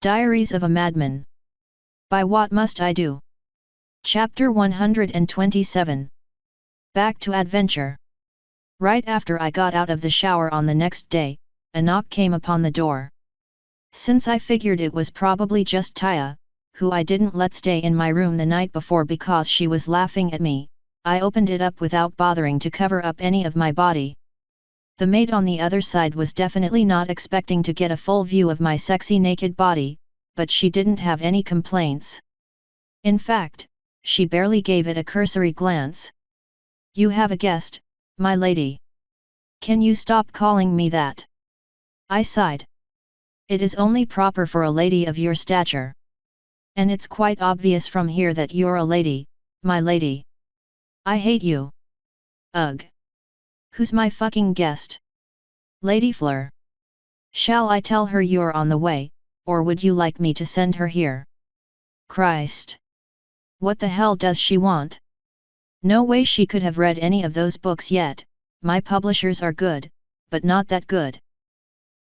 Diaries of a Madman. By What Must I Do? Chapter 127. Back to Adventure. Right after I got out of the shower on the next day, a knock came upon the door. Since I figured it was probably just Taya, who I didn't let stay in my room the night before because she was laughing at me, I opened it up without bothering to cover up any of my body. The maid on the other side was definitely not expecting to get a full view of my sexy naked body, but she didn't have any complaints. In fact, she barely gave it a cursory glance. "You have a guest, my lady. Can you stop calling me that?" I sighed. "It is only proper for a lady of your stature. And it's quite obvious from here that you're a lady, my lady. I hate you. Ugh. Who's my fucking guest? Lady Fleur. Shall I tell her you're on the way, or would you like me to send her here? Christ. What the hell does she want? No way she could have read any of those books yet. My publishers are good, but not that good.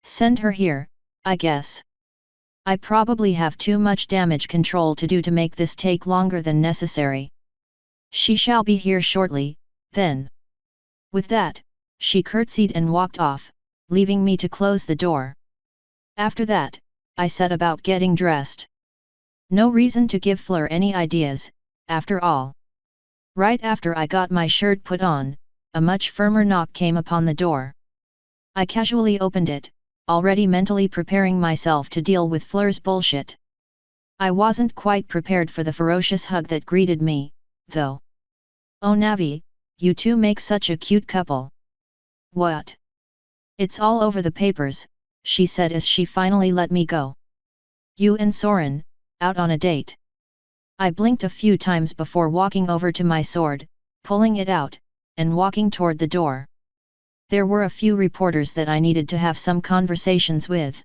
Send her here, I guess. I probably have too much damage control to do to make this take longer than necessary. She shall be here shortly, then." With that, she curtsied and walked off, leaving me to close the door. After that, I set about getting dressed. No reason to give Fleur any ideas, after all. Right after I got my shirt put on, a much firmer knock came upon the door. I casually opened it, already mentally preparing myself to deal with Fleur's bullshit. I wasn't quite prepared for the ferocious hug that greeted me, though. "Oh Navi, you two make such a cute couple." "What?" "It's all over the papers," she said as she finally let me go. "You and Soren, out on a date." I blinked a few times before walking over to my sword, pulling it out, and walking toward the door. There were a few reporters that I needed to have some conversations with.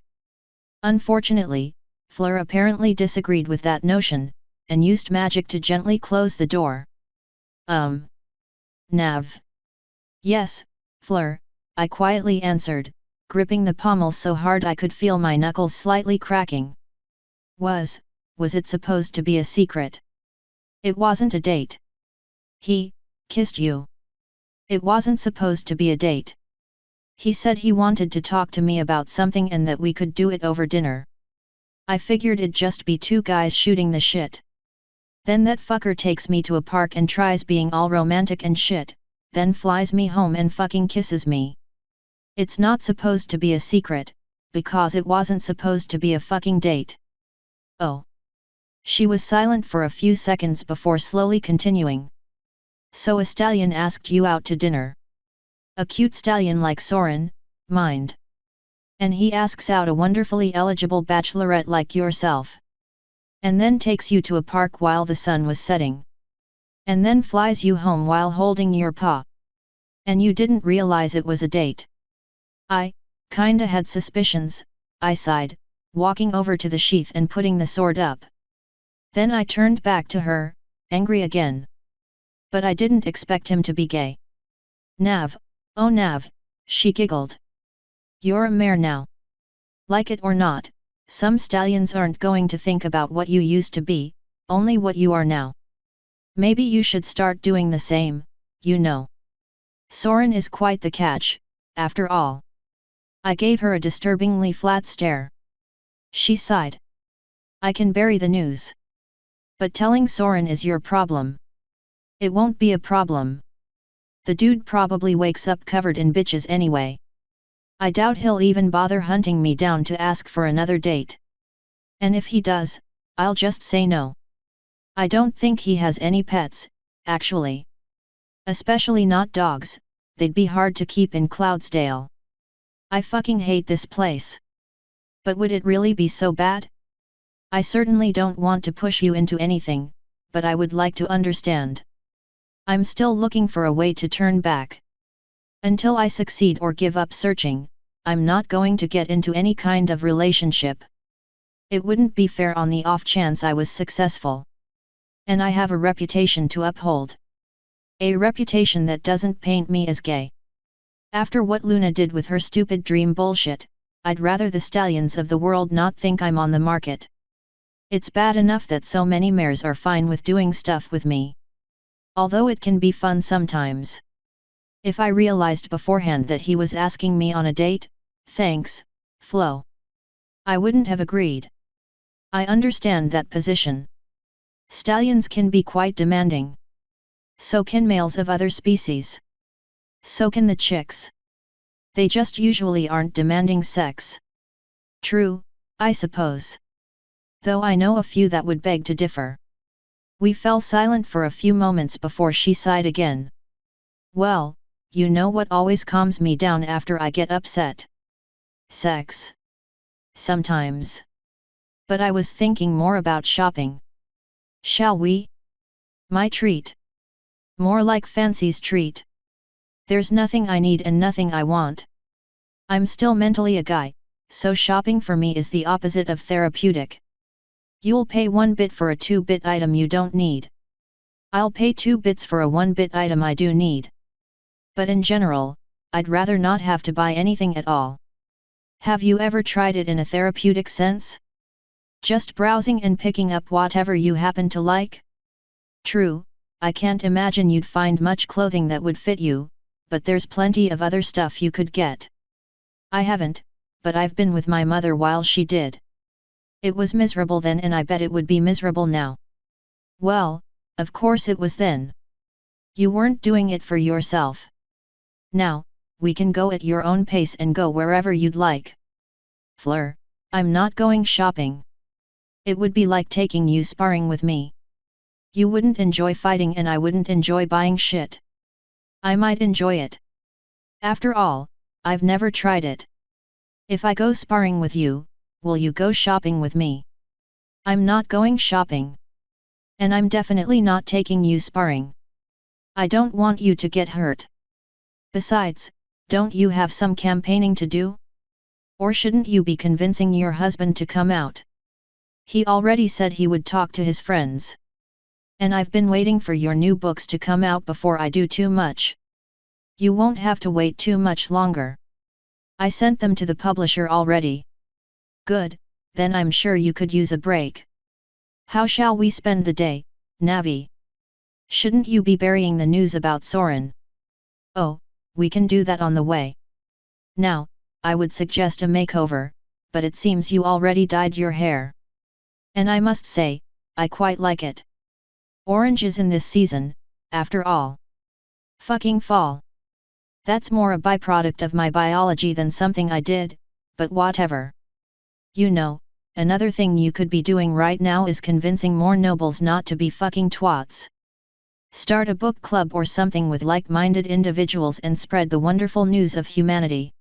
Unfortunately, Fleur apparently disagreed with that notion, and used magic to gently close the door. Nav. "Yes, Fleur," I quietly answered, gripping the pommel so hard I could feel my knuckles slightly cracking. Was it supposed to be a secret? It wasn't a date. He kissed you. It wasn't supposed to be a date. He said he wanted to talk to me about something and that we could do it over dinner. I figured it'd just be two guys shooting the shit. Then that fucker takes me to a park and tries being all romantic and shit, then flies me home and fucking kisses me. It's not supposed to be a secret, because it wasn't supposed to be a fucking date." "Oh." She was silent for a few seconds before slowly continuing. "So a stallion asked you out to dinner. A cute stallion like Soren, mind. And he asks out a wonderfully eligible bachelorette like yourself. And then takes you to a park while the sun was setting. And then flies you home while holding your paw. And you didn't realize it was a date." "I kinda had suspicions," I sighed, walking over to the sheath and putting the sword up. Then I turned back to her, angry again. "But I didn't expect him to be gay." "Nav, oh Nav," she giggled. "You're a mare now. Like it or not, some stallions aren't going to think about what you used to be, only what you are now. Maybe you should start doing the same, you know. Soren is quite the catch, after all." I gave her a disturbingly flat stare. She sighed. "I can bury the news. But telling Soren is your problem." "It won't be a problem. The dude probably wakes up covered in bitches anyway. I doubt he'll even bother hunting me down to ask for another date. And if he does, I'll just say no. I don't think he has any pets, actually. Especially not dogs, they'd be hard to keep in Cloudsdale. I fucking hate this place. But would it really be so bad? I certainly don't want to push you into anything, but I would like to understand. I'm still looking for a way to turn back. Until I succeed or give up searching, I'm not going to get into any kind of relationship. It wouldn't be fair on the off chance I was successful. And I have a reputation to uphold. A reputation that doesn't paint me as gay. After what Luna did with her stupid dream bullshit, I'd rather the stallions of the world not think I'm on the market. It's bad enough that so many mares are fine with doing stuff with me. Although it can be fun sometimes. If I realized beforehand that he was asking me on a date, thanks, Flo, I wouldn't have agreed. I understand that position. Stallions can be quite demanding. So can males of other species. So can the chicks. They just usually aren't demanding sex. True, I suppose. Though I know a few that would beg to differ. We fell silent for a few moments before she sighed again. Well, you know what always calms me down after I get upset? Sex. Sometimes. But I was thinking more about shopping. Shall we? My treat. More like Fancy's treat. There's nothing I need and nothing I want. I'm still mentally a guy, so shopping for me is the opposite of therapeutic. You'll pay 1 bit for a 2-bit item you don't need. I'll pay 2 bits for a 1-bit item I do need. But in general, I'd rather not have to buy anything at all. Have you ever tried it in a therapeutic sense? Just browsing and picking up whatever you happen to like? True, I can't imagine you'd find much clothing that would fit you, but there's plenty of other stuff you could get. I haven't, but I've been with my mother while she did. It was miserable then and I bet it would be miserable now. Well, of course it was then. You weren't doing it for yourself. Now, we can go at your own pace and go wherever you'd like. Fleur, I'm not going shopping. It would be like taking you sparring with me. You wouldn't enjoy fighting and I wouldn't enjoy buying shit. I might enjoy it. After all, I've never tried it. If I go sparring with you, will you go shopping with me? I'm not going shopping. And I'm definitely not taking you sparring. I don't want you to get hurt. Besides, don't you have some campaigning to do? Or shouldn't you be convincing your husband to come out? He already said he would talk to his friends. And I've been waiting for your new books to come out before I do too much. You won't have to wait too much longer. I sent them to the publisher already. Good, then I'm sure you could use a break. How shall we spend the day, Navi? Shouldn't you be burying the news about Soren? Oh, we can do that on the way. Now, I would suggest a makeover, but it seems you already dyed your hair. And I must say, I quite like it. Orange is in this season, after all. Fucking fall. That's more a byproduct of my biology than something I did, but whatever. You know, another thing you could be doing right now is convincing more nobles not to be fucking twats. Start a book club or something with like-minded individuals and spread the wonderful news of humanity.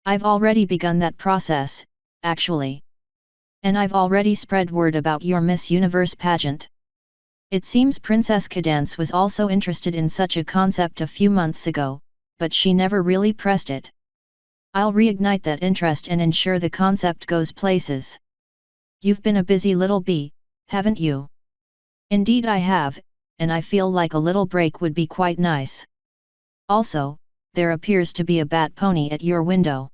I've already begun that process, actually. And I've already spread word about your Miss Universe pageant. It seems Princess Cadance was also interested in such a concept a few months ago, but she never really pressed it. I'll reignite that interest and ensure the concept goes places. You've been a busy little bee, haven't you? Indeed I have, and I feel like a little break would be quite nice. Also, there appears to be a bat pony at your window.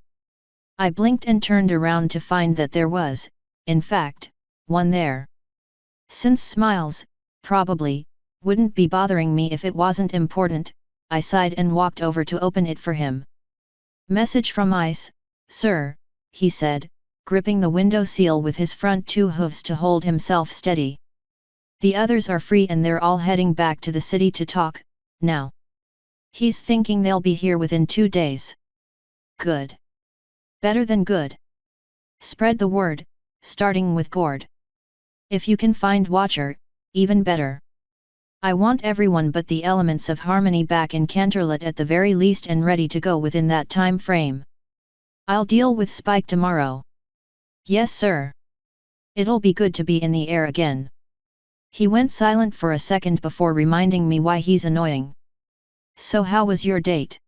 I blinked and turned around to find that there was, in fact, one there. Since smiles, probably, wouldn't be bothering me if it wasn't important, I sighed and walked over to open it for him. Message from Ice, sir, he said, gripping the window sill with his front 2 hooves to hold himself steady. The others are free and they're all heading back to the city to talk, now. He's thinking they'll be here within 2 days. Good. Better than good. Spread the word, starting with Gord. If you can find Watcher, even better. I want everyone but the elements of harmony back in Canterlot at the very least and ready to go within that time frame. I'll deal with Spike tomorrow. Yes sir. It'll be good to be in the air again. He went silent for a second before reminding me why he's annoying. So how was your date?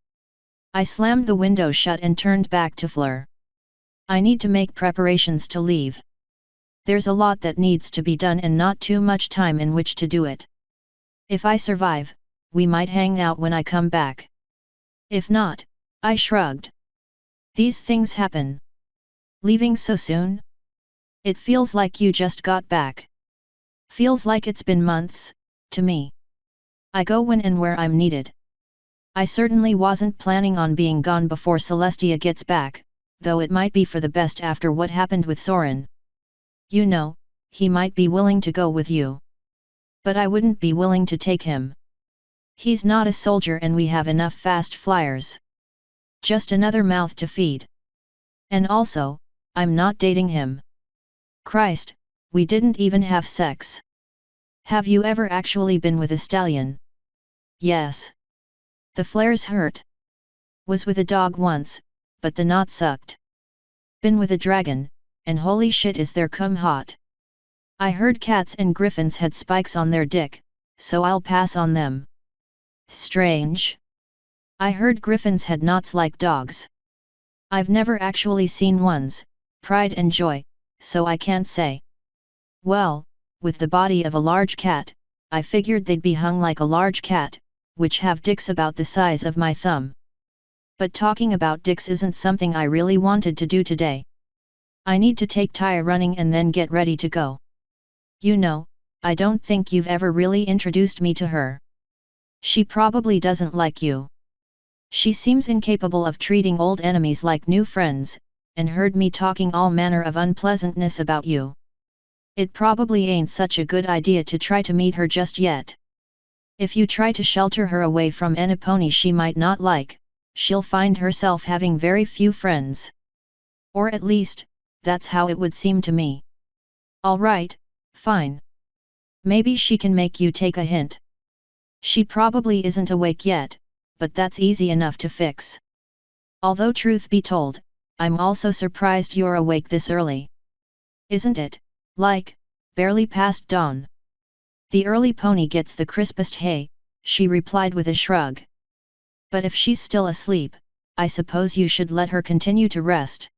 I slammed the window shut and turned back to Fleur. I need to make preparations to leave. There's a lot that needs to be done and not too much time in which to do it. If I survive, we might hang out when I come back. If not, I shrugged. These things happen. Leaving so soon? It feels like you just got back. Feels like it's been months, to me. I go when and where I'm needed. I certainly wasn't planning on being gone before Celestia gets back, though it might be for the best after what happened with Soren. You know, he might be willing to go with you. But I wouldn't be willing to take him. He's not a soldier and we have enough fast flyers. Just another mouth to feed. And also, I'm not dating him. Christ, we didn't even have sex. Have you ever actually been with a stallion? Yes. The flares hurt. Was with a dog once, but the knot sucked. Been with a dragon, and holy shit is their cum hot. I heard cats and griffins had spikes on their dick, so I'll pass on them. Strange. I heard griffins had knots like dogs. I've never actually seen one's, pride and joy, so I can't say. Well, with the body of a large cat, I figured they'd be hung like a large cat, which have dicks about the size of my thumb. But talking about dicks isn't something I really wanted to do today. I need to take Taya running and then get ready to go. You know, I don't think you've ever really introduced me to her. She probably doesn't like you. She seems incapable of treating old enemies like new friends, and heard me talking all manner of unpleasantness about you. It probably ain't such a good idea to try to meet her just yet. If you try to shelter her away from any pony she might not like, she'll find herself having very few friends. Or at least, that's how it would seem to me. Alright, fine. Maybe she can make you take a hint. She probably isn't awake yet, but that's easy enough to fix. Although truth be told, I'm also surprised you're awake this early. Isn't it, like, barely past dawn? The early pony gets the crispest hay, she replied with a shrug. But if she's still asleep, I suppose you should let her continue to rest.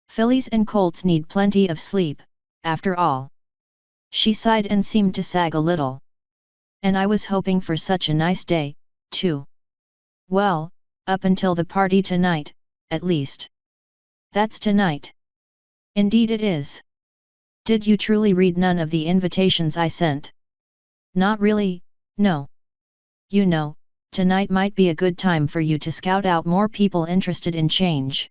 Fillies and colts need plenty of sleep, after all. She sighed and seemed to sag a little. And I was hoping for such a nice day, too. Well, up until the party tonight, at least. That's tonight. Indeed it is. Did you truly read none of the invitations I sent? Not really, no. You know, tonight might be a good time for you to scout out more people interested in change.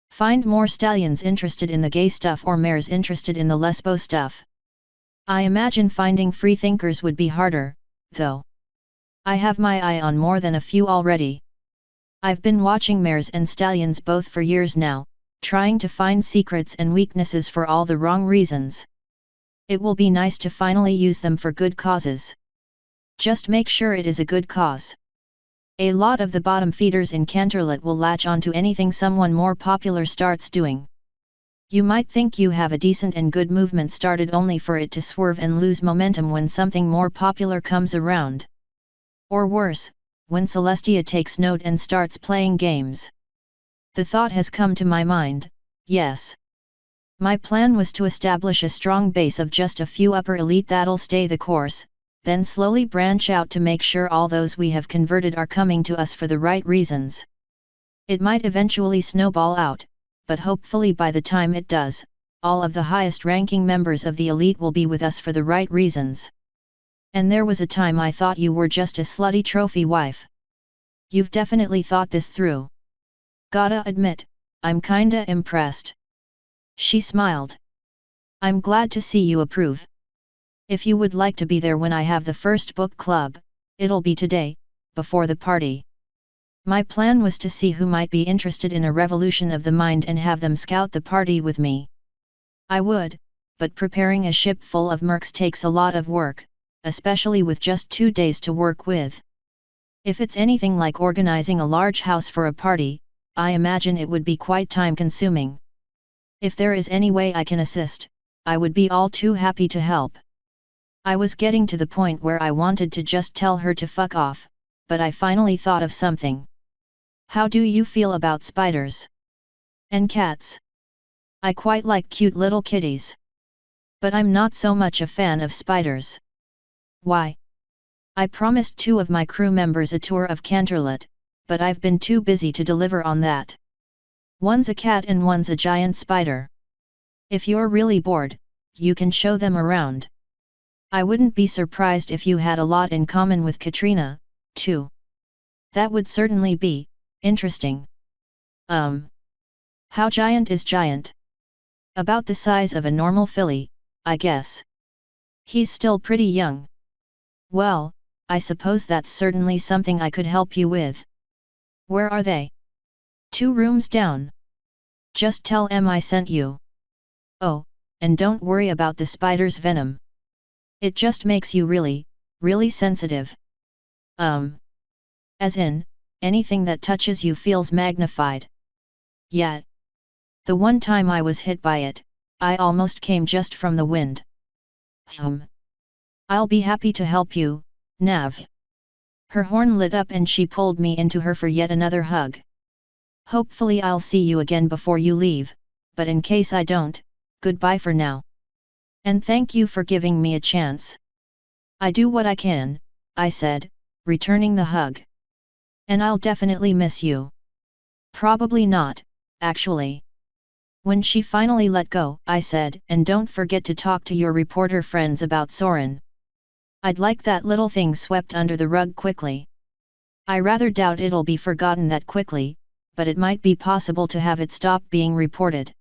Find more stallions interested in the gay stuff or mares interested in the lesbo stuff. I imagine finding freethinkers would be harder, though. I have my eye on more than a few already. I've been watching mares and stallions both for years now, trying to find secrets and weaknesses for all the wrong reasons. It will be nice to finally use them for good causes. Just make sure it is a good cause. A lot of the bottom feeders in Canterlot will latch onto anything someone more popular starts doing. You might think you have a decent and good movement started only for it to swerve and lose momentum when something more popular comes around. Or worse, when Celestia takes note and starts playing games. The thought has come to my mind, yes. My plan was to establish a strong base of just a few upper elite that'll stay the course, then slowly branch out to make sure all those we have converted are coming to us for the right reasons. It might eventually snowball out, but hopefully by the time it does, all of the highest ranking members of the elite will be with us for the right reasons. And there was a time I thought you were just a slutty trophy wife. You've definitely thought this through. Gotta admit, I'm kinda impressed. She smiled. I'm glad to see you approve. If you would like to be there when I have the first book club, it'll be today, before the party. My plan was to see who might be interested in a revolution of the mind and have them scout the party with me. I would, but preparing a ship full of mercs takes a lot of work, especially with just 2 days to work with. If it's anything like organizing a large house for a party, I imagine it would be quite time-consuming. If there is any way I can assist, I would be all too happy to help. I was getting to the point where I wanted to just tell her to fuck off, but I finally thought of something. How do you feel about spiders? And cats? I quite like cute little kitties. But I'm not so much a fan of spiders. Why? I promised 2 of my crew members a tour of Canterlot, but I've been too busy to deliver on that. One's a cat and one's a giant spider. If you're really bored, you can show them around. I wouldn't be surprised if you had a lot in common with Katrina, too. That would certainly be interesting. How giant is giant? About the size of a normal filly, I guess. He's still pretty young. Well, I suppose that's certainly something I could help you with. Where are they? 2 rooms down. Just tell em I sent you. Oh, and don't worry about the spider's venom. It just makes you really, really sensitive. As in, anything that touches you feels magnified. Yet. The one time I was hit by it, I almost came just from the wind. I'll be happy to help you, Nav. Her horn lit up and she pulled me into her for yet another hug. Hopefully I'll see you again before you leave, but in case I don't, goodbye for now. And thank you for giving me a chance. I do what I can, I said, returning the hug. And I'll definitely miss you. Probably not, actually. When she finally let go, I said, and don't forget to talk to your reporter friends about Soren. I'd like that little thing swept under the rug quickly. I rather doubt it'll be forgotten that quickly, but it might be possible to have it stop being reported.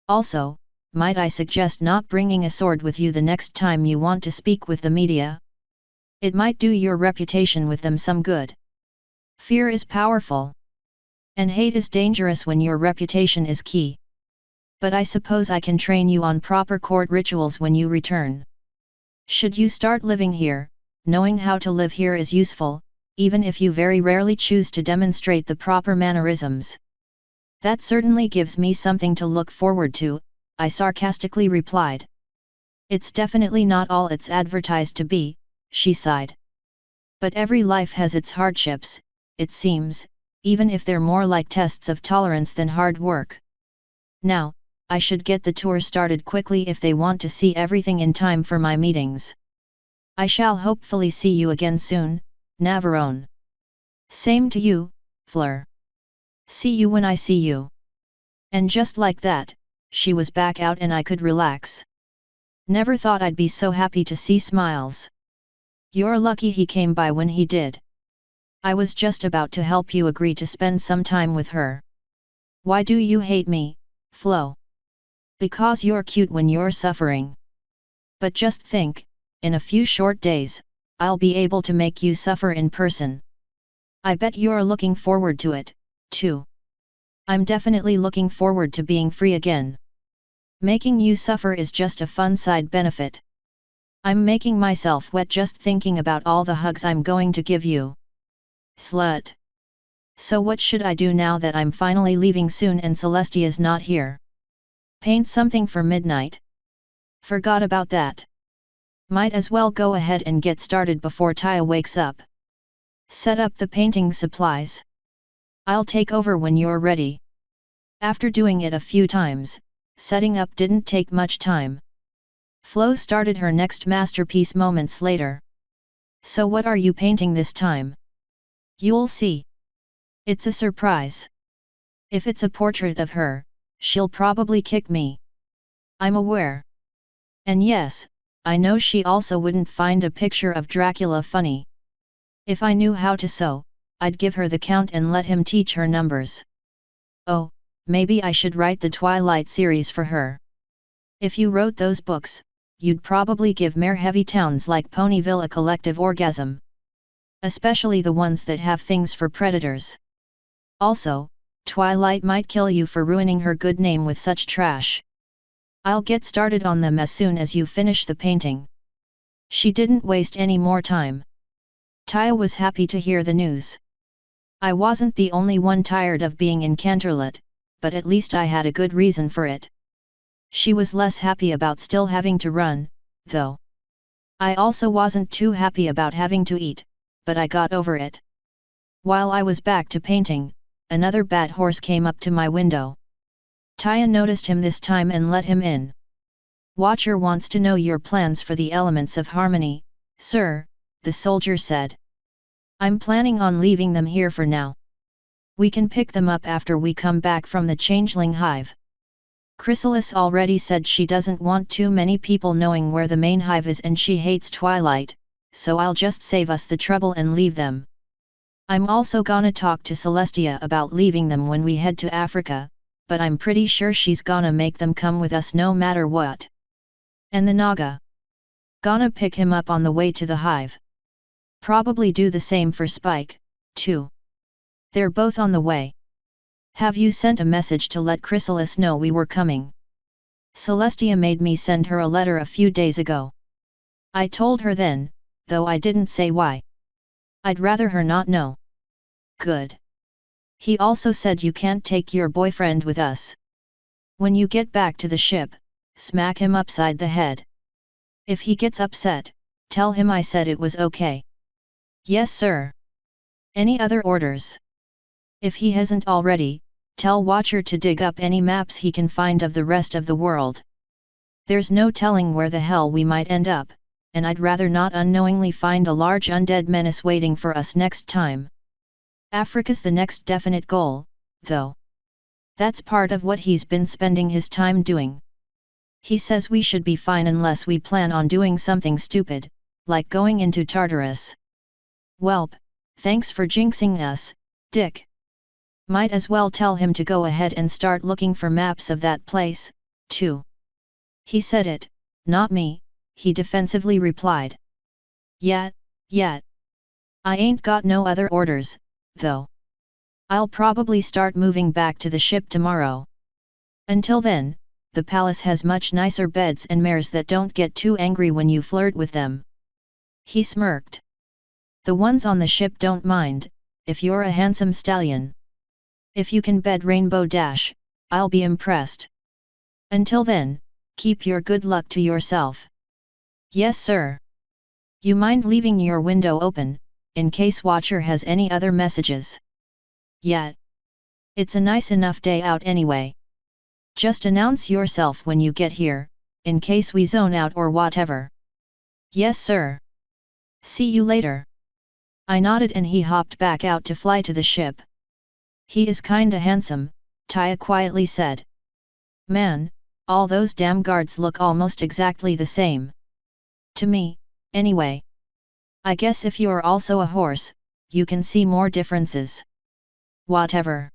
Also, might I suggest not bringing a sword with you the next time you want to speak with the media? It might do your reputation with them some good. Fear is powerful. And hate is dangerous when your reputation is key. But I suppose I can train you on proper court rituals when you return. Should you start living here, knowing how to live here is useful, even if you very rarely choose to demonstrate the proper mannerisms. That certainly gives me something to look forward to, I sarcastically replied. It's definitely not all it's advertised to be, she sighed. But every life has its hardships, it seems, even if they're more like tests of tolerance than hard work. Now, I should get the tour started quickly if they want to see everything in time for my meetings. I shall hopefully see you again soon, Navarone. Same to you, Fleur. See you when I see you. And just like that, she was back out and I could relax. Never thought I'd be so happy to see smiles. You're lucky he came by when he did. I was just about to help you agree to spend some time with her. Why do you hate me, Flo? Because you're cute when you're suffering. But just think, in a few short days, I'll be able to make you suffer in person. I bet you're looking forward to it, too. I'm definitely looking forward to being free again. Making you suffer is just a fun side benefit. I'm making myself wet just thinking about all the hugs I'm going to give you. Slut. So what should I do now that I'm finally leaving soon and Celestia's not here? Paint something for midnight? Forgot about that. Might as well go ahead and get started before Taya wakes up. Set up the painting supplies. I'll take over when you're ready. After doing it a few times, setting up didn't take much time. Flo started her next masterpiece moments later. So what are you painting this time? You'll see. It's a surprise. If it's a portrait of her, she'll probably kick me. I'm aware. And yes, I know she also wouldn't find a picture of Dracula funny. If I knew how to sew, I'd give her the count and let him teach her numbers. Oh, maybe I should write the Twilight series for her. If you wrote those books, you'd probably give mere heavy towns like Ponyville a collective orgasm. Especially the ones that have things for predators. Also, Twilight might kill you for ruining her good name with such trash. I'll get started on them as soon as you finish the painting. She didn't waste any more time. Taya was happy to hear the news. I wasn't the only one tired of being in Canterlot, but at least I had a good reason for it. She was less happy about still having to run, though. I also wasn't too happy about having to eat, but I got over it. While I was back to painting, another bat horse came up to my window. Taya noticed him this time and let him in. Watcher wants to know your plans for the elements of harmony, sir, the soldier said. I'm planning on leaving them here for now. We can pick them up after we come back from the changeling hive. Chrysalis already said she doesn't want too many people knowing where the main hive is and she hates Twilight, so I'll just save us the trouble and leave them. I'm also gonna talk to Celestia about leaving them when we head to Africa, but I'm pretty sure she's gonna make them come with us no matter what. And the Naga? Gonna pick him up on the way to the hive. Probably do the same for Spike, too. They're both on the way. Have you sent a message to let Chrysalis know we were coming? Celestia made me send her a letter a few days ago. I told her then, though I didn't say why. I'd rather her not know. Good. He also said you can't take your boyfriend with us. When you get back to the ship, smack him upside the head. If he gets upset, tell him I said it was okay. Yes, sir. Any other orders? If he hasn't already, tell Watcher to dig up any maps he can find of the rest of the world. There's no telling where the hell we might end up, and I'd rather not unknowingly find a large undead menace waiting for us next time. Africa's the next definite goal, though. That's part of what he's been spending his time doing. He says we should be fine unless we plan on doing something stupid, like going into Tartarus. Welp, thanks for jinxing us, Dick. Might as well tell him to go ahead and start looking for maps of that place, too. He said it, not me, he defensively replied. Yet. I ain't got no other orders, though. I'll probably start moving back to the ship tomorrow. Until then, the palace has much nicer beds and mares that don't get too angry when you flirt with them. He smirked. The ones on the ship don't mind, if you're a handsome stallion. If you can bed Rainbow Dash, I'll be impressed. Until then, keep your good luck to yourself. Yes, sir. You mind leaving your window open, in case Watcher has any other messages? Yeah. It's a nice enough day out anyway. Just announce yourself when you get here, in case we zone out or whatever. Yes, sir. See you later. I nodded and he hopped back out to fly to the ship. He is kinda handsome, Taya quietly said. Man, all those damn guards look almost exactly the same. To me, anyway. I guess if you're also a horse, you can see more differences. Whatever.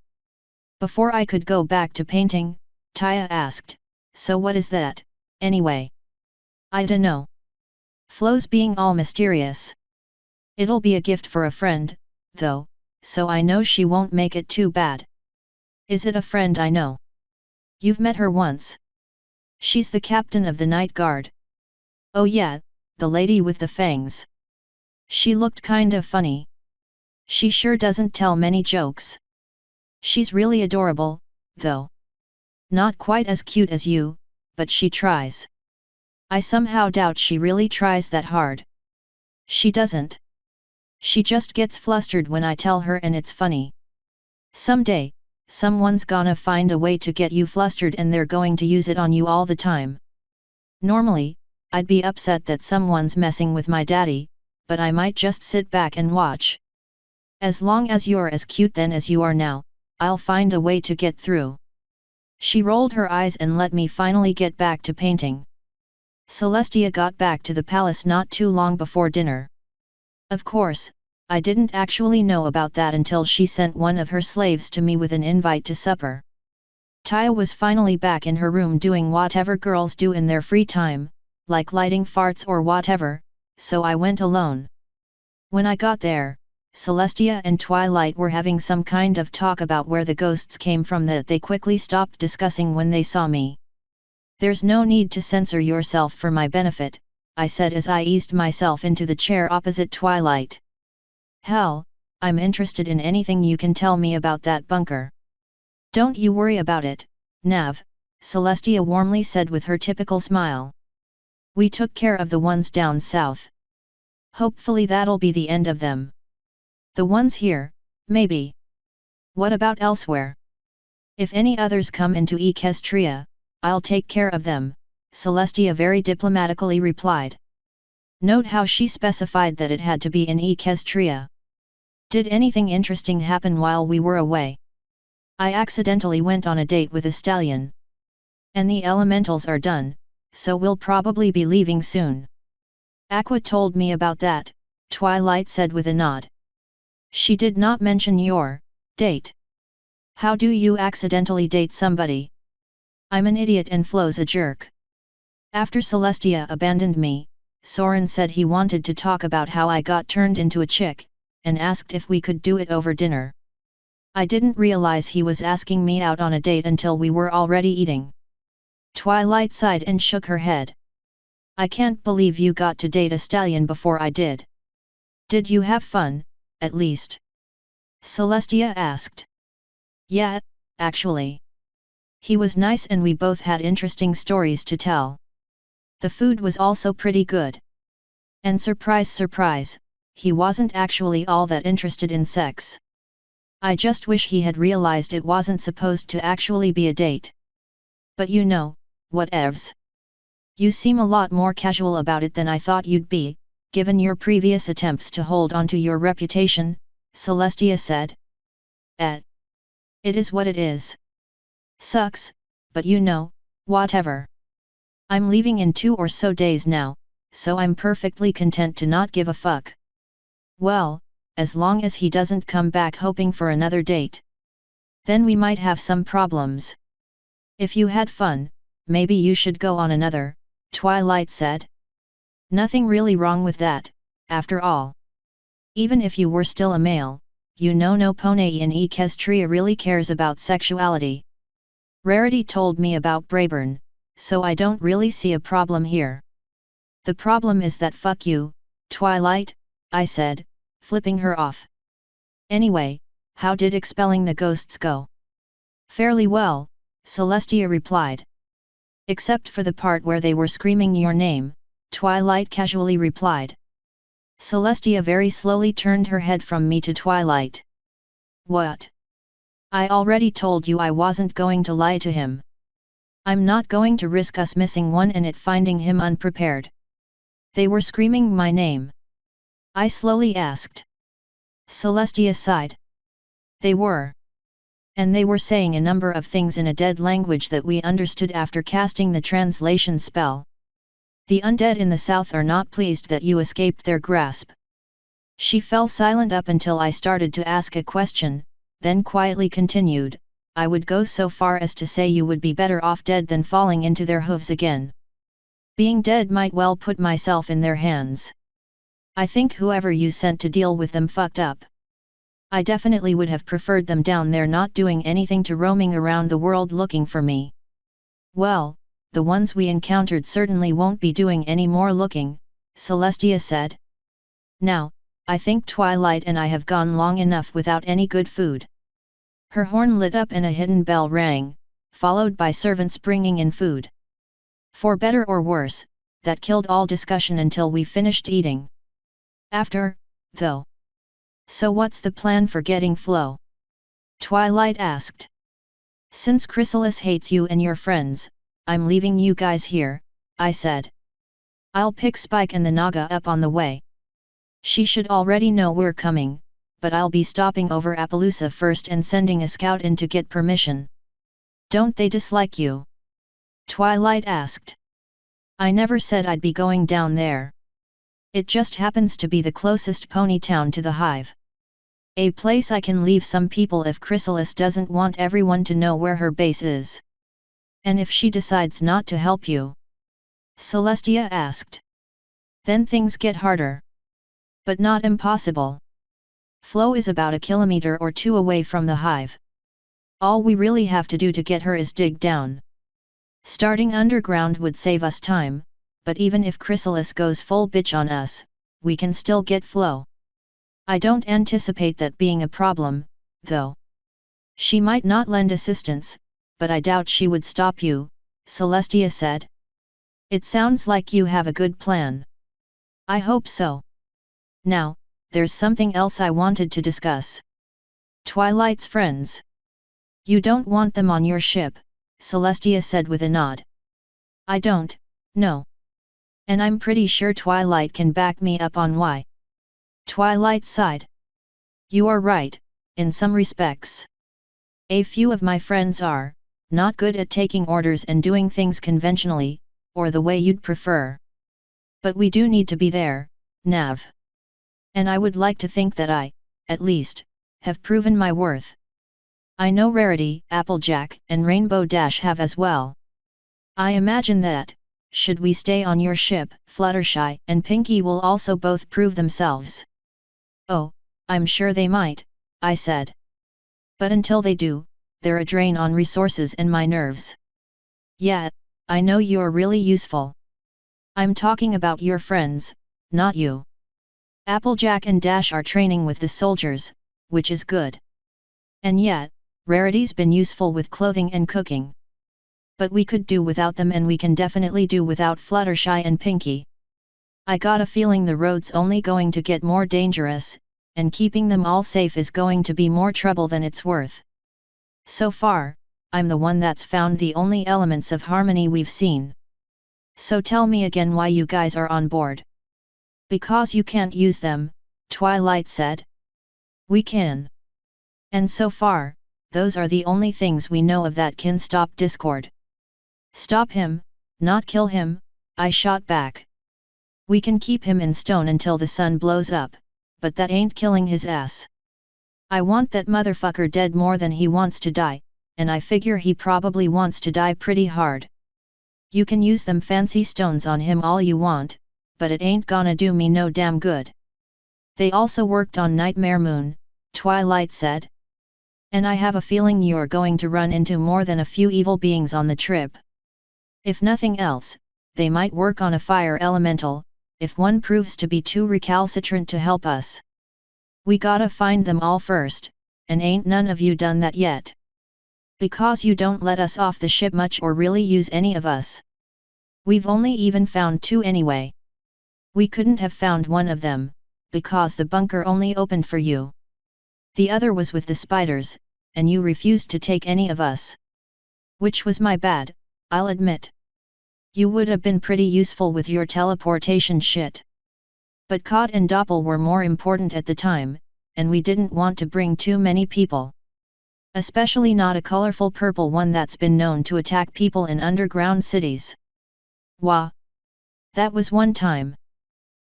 Before I could go back to painting, Taya asked, so what is that, anyway? I dunno. Flo's being all mysterious. It'll be a gift for a friend, though, so I know she won't make it too bad. Is it a friend I know? You've met her once. She's the captain of the night guard. Oh yeah, the lady with the fangs. She looked kinda funny. She sure doesn't tell many jokes. She's really adorable, though. Not quite as cute as you, but she tries. I somehow doubt she really tries that hard. She doesn't. She just gets flustered when I tell her and it's funny. Someday, someone's gonna find a way to get you flustered and they're going to use it on you all the time. Normally, I'd be upset that someone's messing with my daddy, but I might just sit back and watch. As long as you're as cute then as you are now, I'll find a way to get through. She rolled her eyes and let me finally get back to painting. Celestia got back to the palace not too long before dinner. Of course, I didn't actually know about that until she sent one of her slaves to me with an invite to supper. Taya was finally back in her room doing whatever girls do in their free time, like lighting farts or whatever, so I went alone. When I got there, Celestia and Twilight were having some kind of talk about where the ghosts came from that they quickly stopped discussing when they saw me. There's no need to censor yourself for my benefit, I said as I eased myself into the chair opposite Twilight. Hell, I'm interested in anything you can tell me about that bunker. Don't you worry about it, Nav, Celestia warmly said with her typical smile. We took care of the ones down south. Hopefully that'll be the end of them. The ones here, maybe. What about elsewhere? If any others come into Equestria, I'll take care of them, Celestia very diplomatically replied. Note how she specified that it had to be in Equestria. Did anything interesting happen while we were away? I accidentally went on a date with a stallion. And the elementals are done, so we'll probably be leaving soon. Aqua told me about that, Twilight said with a nod. She did not mention your date. How do you accidentally date somebody? I'm an idiot and Flo's a jerk. After Celestia abandoned me, Soren said he wanted to talk about how I got turned into a chick, and asked if we could do it over dinner. I didn't realize he was asking me out on a date until we were already eating. Twilight sighed and shook her head. I can't believe you got to date a stallion before I did. Did you have fun, at least? Celestia asked. Yeah, actually. He was nice and we both had interesting stories to tell. The food was also pretty good. And surprise surprise, he wasn't actually all that interested in sex. I just wish he had realized it wasn't supposed to actually be a date. But you know, whatevs. You seem a lot more casual about it than I thought you'd be, given your previous attempts to hold onto your reputation, Celestia said. It is what it is. Sucks, but you know, whatever. I'm leaving in 2 or so days now, so I'm perfectly content to not give a fuck. Well, as long as he doesn't come back hoping for another date. Then we might have some problems. If you had fun, maybe you should go on another, Twilight said. Nothing really wrong with that, after all. Even if you were still a male, you know no pone in Equestria really cares about sexuality. Rarity told me about Brayburn, so I don't really see a problem here. The problem is that fuck you, Twilight, I said, flipping her off. Anyway, how did expelling the ghosts go? Fairly well, Celestia replied. Except for the part where they were screaming your name, Twilight casually replied. Celestia very slowly turned her head from me to Twilight. What? I already told you I wasn't going to lie to him. I'm not going to risk us missing one and it finding him unprepared. They were screaming my name. I slowly asked. Celestia sighed. They were. And they were saying a number of things in a dead language that we understood after casting the translation spell. The undead in the south are not pleased that you escaped their grasp. She fell silent up until I started to ask a question, then quietly continued, I would go so far as to say you would be better off dead than falling into their hooves again. Being dead might well put myself in their hands. I think whoever you sent to deal with them fucked up. I definitely would have preferred them down there not doing anything to roaming around the world looking for me. Well, the ones we encountered certainly won't be doing any more looking, Celestia said. Now, I think Twilight and I have gone long enough without any good food. Her horn lit up and a hidden bell rang, followed by servants bringing in food. For better or worse, that killed all discussion until we finished eating. After, though. So what's the plan for getting Flo? Twilight asked. Since Chrysalis hates you and your friends, I'm leaving you guys here, I said. I'll pick Spike and the Naga up on the way. She should already know we're coming, but I'll be stopping over Appaloosa first and sending a scout in to get permission. Don't they dislike you? Twilight asked. I never said I'd be going down there. It just happens to be the closest pony town to the hive. A place I can leave some people if Chrysalis doesn't want everyone to know where her base is. And if she decides not to help you? Celestia asked. Then things get harder. But not impossible. Flo is about 1 kilometer or 2 away from the hive. All we really have to do to get her is dig down. Starting underground would save us time, but even if Chrysalis goes full bitch on us, we can still get Flo. I don't anticipate that being a problem, though. She might not lend assistance, but I doubt she would stop you, Celestia said. It sounds like you have a good plan. I hope so. Now, there's something else I wanted to discuss. Twilight's friends. You don't want them on your ship, Celestia said with a nod. I don't, no. And I'm pretty sure Twilight can back me up on why. Twilight sighed. You are right, in some respects. A few of my friends are not good at taking orders and doing things conventionally, or the way you'd prefer. But we do need to be there, Nav. And I would like to think that I, at least, have proven my worth. I know Rarity, Applejack, and Rainbow Dash have as well. I imagine that, should we stay on your ship, Fluttershy and Pinkie will also both prove themselves. Oh, I'm sure they might, I said. But until they do, they're a drain on resources and my nerves. Yeah, I know you're really useful. I'm talking about your friends, not you. Applejack and Dash are training with the soldiers, which is good. And yet, Rarity's been useful with clothing and cooking. But we could do without them and we can definitely do without Fluttershy and Pinkie. I got a feeling the road's only going to get more dangerous, and keeping them all safe is going to be more trouble than it's worth. So far, I'm the one that's found the only elements of harmony we've seen. So tell me again why you guys are on board. Because you can't use them, Twilight said. We can. And so far, those are the only things we know of that can stop Discord. Stop him, not kill him, I shot back. We can keep him in stone until the sun blows up, but that ain't killing his ass. I want that motherfucker dead more than he wants to die, and I figure he probably wants to die pretty hard. You can use them fancy stones on him all you want, but it ain't gonna do me no damn good. They also worked on Nightmare Moon, Twilight said. And I have a feeling you're going to run into more than a few evil beings on the trip. If nothing else, they might work on a fire elemental, if one proves to be too recalcitrant to help us. We gotta find them all first, and ain't none of you done that yet. Because you don't let us off the ship much or really use any of us. We've only even found 2 anyway. We couldn't have found one of them, because the bunker only opened for you. The other was with the spiders, and you refused to take any of us. Which was my bad, I'll admit. You would have been pretty useful with your teleportation shit. But Cod and Doppel were more important at the time, and we didn't want to bring too many people. Especially not a colorful purple one that's been known to attack people in underground cities. Wah! That was one time.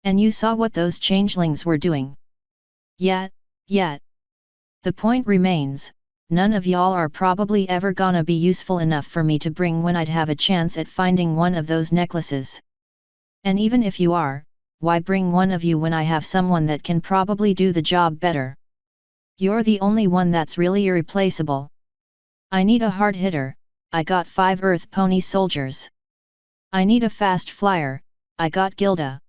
And you saw what those changelings were doing. Yet. The point remains, none of y'all are probably ever gonna be useful enough for me to bring when I'd have a chance at finding one of those necklaces. And even if you are, why bring one of you when I have someone that can probably do the job better? You're the only one that's really irreplaceable. I need a hard hitter, I got 5 Earth Pony soldiers. I need a fast flyer, I got Gilda.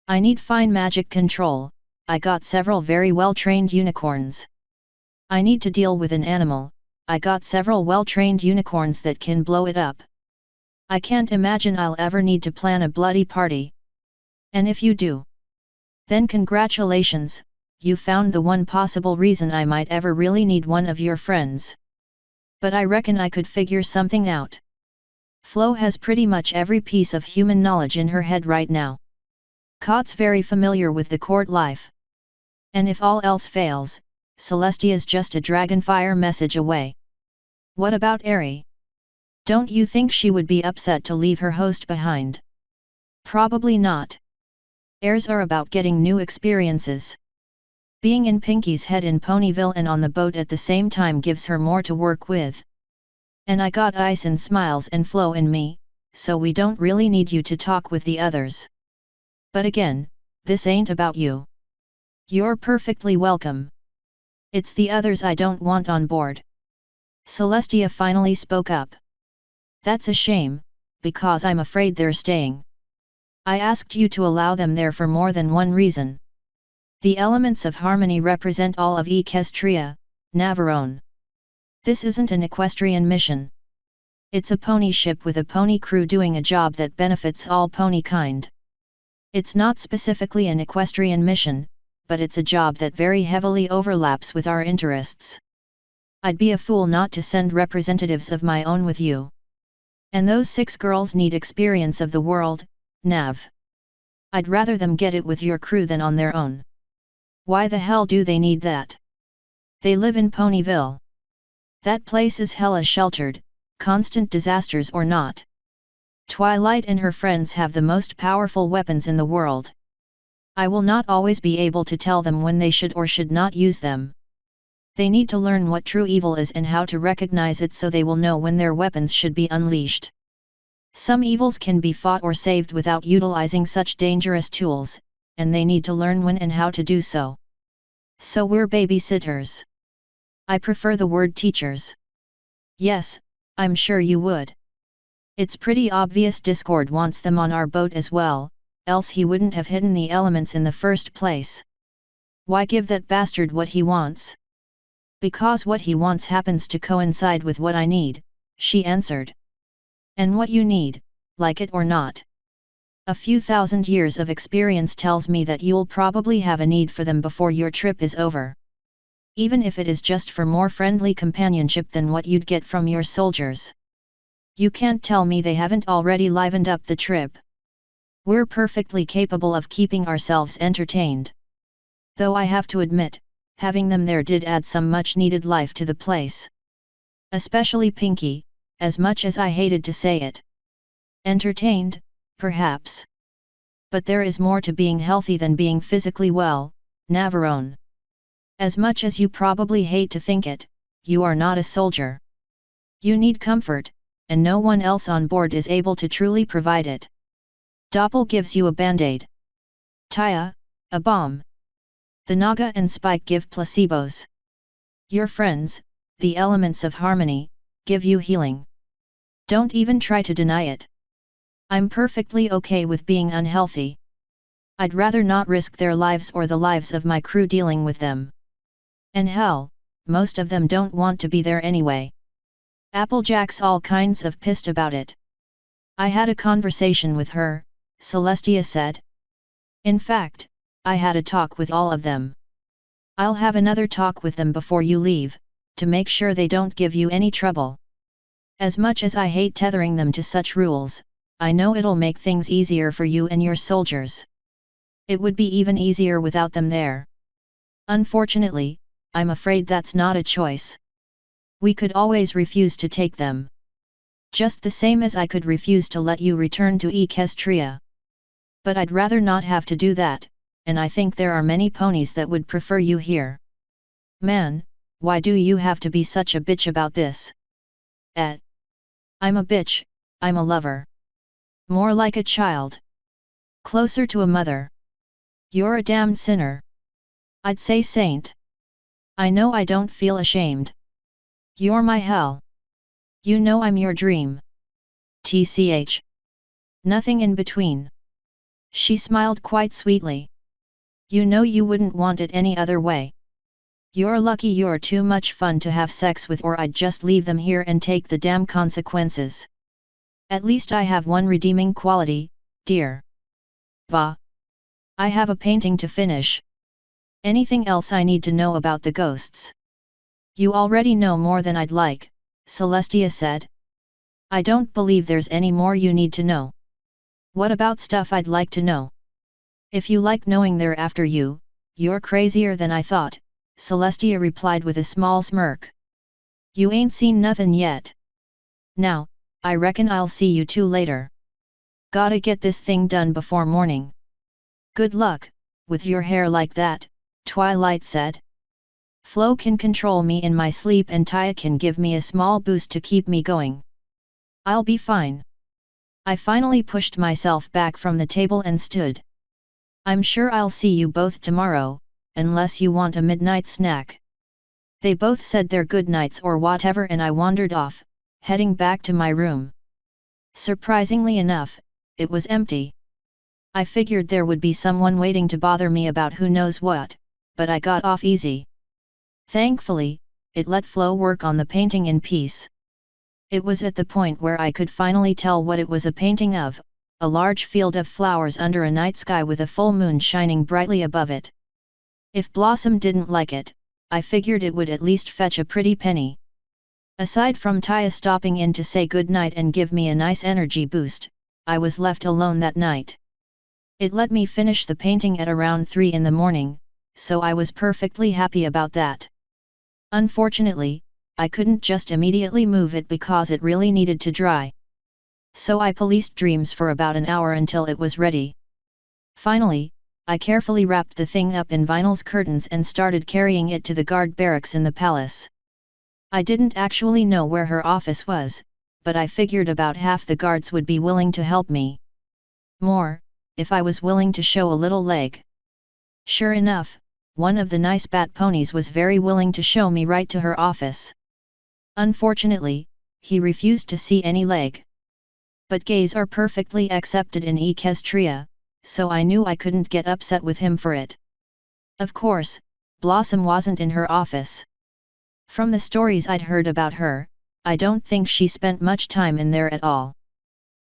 I need fine magic control, I got several very well-trained unicorns. I need to deal with an animal, I got several well-trained unicorns that can blow it up. I can't imagine I'll ever need to plan a bloody party. And if you do, then congratulations, you found the one possible reason I might ever really need one of your friends. But I reckon I could figure something out. Flo has pretty much every piece of human knowledge in her head right now. Cod's very familiar with the court life. And if all else fails, Celestia's just a dragonfire message away. What about Aerie? Don't you think she would be upset to leave her host behind? Probably not. Airs are about getting new experiences. Being in Pinkie's head in Ponyville and on the boat at the same time gives her more to work with. And I got Ice and Smiles and Flo in me, so we don't really need you to talk with the others. But again, this ain't about you. You're perfectly welcome. It's the others I don't want on board. Celestia finally spoke up. That's a shame, because I'm afraid they're staying. I asked you to allow them there for more than one reason. The elements of harmony represent all of Equestria, Navarone. This isn't an equestrian mission. It's a pony ship with a pony crew doing a job that benefits all pony kind. It's not specifically an equestrian mission, but it's a job that very heavily overlaps with our interests. I'd be a fool not to send representatives of my own with you. And those 6 girls need experience of the world, Nav. I'd rather them get it with your crew than on their own. Why the hell do they need that? They live in Ponyville. That place is hella sheltered, constant disasters or not. Twilight and her friends have the most powerful weapons in the world. I will not always be able to tell them when they should or should not use them. They need to learn what true evil is and how to recognize it so they will know when their weapons should be unleashed. Some evils can be fought or saved without utilizing such dangerous tools, and they need to learn when and how to do so. So we're babysitters. I prefer the word teachers. Yes, I'm sure you would. It's pretty obvious Discord wants them on our boat as well, else he wouldn't have hidden the elements in the first place. Why give that bastard what he wants? Because what he wants happens to coincide with what I need, she answered. And what you need, like it or not. A few thousand years of experience tells me that you'll probably have a need for them before your trip is over. Even if it is just for more friendly companionship than what you'd get from your soldiers. You can't tell me they haven't already livened up the trip. We're perfectly capable of keeping ourselves entertained. Though I have to admit, having them there did add some much-needed life to the place. Especially Pinky, as much as I hated to say it. Entertained, perhaps. But there is more to being healthy than being physically well, Navarone. As much as you probably hate to think it, you are not a soldier. You need comfort, and no one else on board is able to truly provide it. Doppel gives you a band-aid. Taya, a bomb. The Naga and Spike give placebos. Your friends, the elements of harmony, give you healing. Don't even try to deny it. I'm perfectly okay with being unhealthy. I'd rather not risk their lives or the lives of my crew dealing with them. And hell, most of them don't want to be there anyway. Applejack's all kinds of pissed about it. I had a conversation with her, Celestia said. In fact, I had a talk with all of them. I'll have another talk with them before you leave, to make sure they don't give you any trouble. As much as I hate tethering them to such rules, I know it'll make things easier for you and your soldiers. It would be even easier without them there. Unfortunately, I'm afraid that's not a choice. We could always refuse to take them. Just the same as I could refuse to let you return to Equestria. But I'd rather not have to do that, and I think there are many ponies that would prefer you here. Man, why do you have to be such a bitch about this? I'm a bitch, I'm a lover. More like a child. Closer to a mother. You're a damned sinner. I'd say saint. I know I don't feel ashamed. You're my hell. You know I'm your dream. TCH. Nothing in between. She smiled quite sweetly. You know you wouldn't want it any other way. You're lucky you're too much fun to have sex with, or I'd just leave them here and take the damn consequences. At least I have one redeeming quality, dear. Bah. I have a painting to finish. Anything else I need to know about the ghosts? You already know more than I'd like, Celestia said. I don't believe there's any more you need to know. What about stuff I'd like to know? If you like knowing they're after you, you're crazier than I thought, Celestia replied with a small smirk. You ain't seen nothing yet. Now, I reckon I'll see you two later. Gotta get this thing done before morning. Good luck, with your hair like that, Twilight said. Flo can control me in my sleep and Taya can give me a small boost to keep me going. I'll be fine. I finally pushed myself back from the table and stood. I'm sure I'll see you both tomorrow, unless you want a midnight snack. They both said their good nights or whatever and I wandered off, heading back to my room. Surprisingly enough, it was empty. I figured there would be someone waiting to bother me about who knows what, but I got off easy. Thankfully, it let Flo work on the painting in peace. It was at the point where I could finally tell what it was a painting of, a large field of flowers under a night sky with a full moon shining brightly above it. If Blossom didn't like it, I figured it would at least fetch a pretty penny. Aside from Taya stopping in to say goodnight and give me a nice energy boost, I was left alone that night. It let me finish the painting at around 3 in the morning, so I was perfectly happy about that. Unfortunately, I couldn't just immediately move it because it really needed to dry. So I policed Dreams for about an hour until it was ready. Finally, I carefully wrapped the thing up in vinyl's curtains and started carrying it to the guard barracks in the palace. I didn't actually know where her office was, but I figured about half the guards would be willing to help me. More, if I was willing to show a little leg. Sure enough, one of the nice bat ponies was very willing to show me right to her office. Unfortunately, he refused to see any leg. But gays are perfectly accepted in Equestria, so I knew I couldn't get upset with him for it. Of course, Blossom wasn't in her office. From the stories I'd heard about her, I don't think she spent much time in there at all.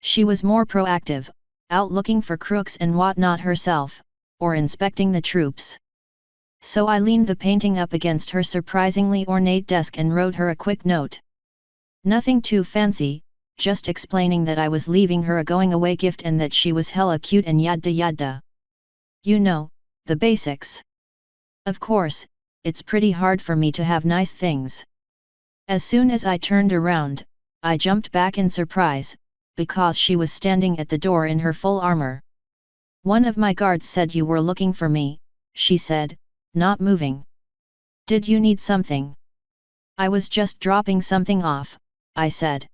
She was more proactive, out looking for crooks and whatnot herself, or inspecting the troops. So I leaned the painting up against her surprisingly ornate desk and wrote her a quick note. Nothing too fancy, just explaining that I was leaving her a going-away gift and that she was hella cute and yada yada. You know, the basics. Of course, it's pretty hard for me to have nice things. As soon as I turned around, I jumped back in surprise, because she was standing at the door in her full armor. One of my guards said you were looking for me, she said, not moving. Did you need something? I was just dropping something off, I said.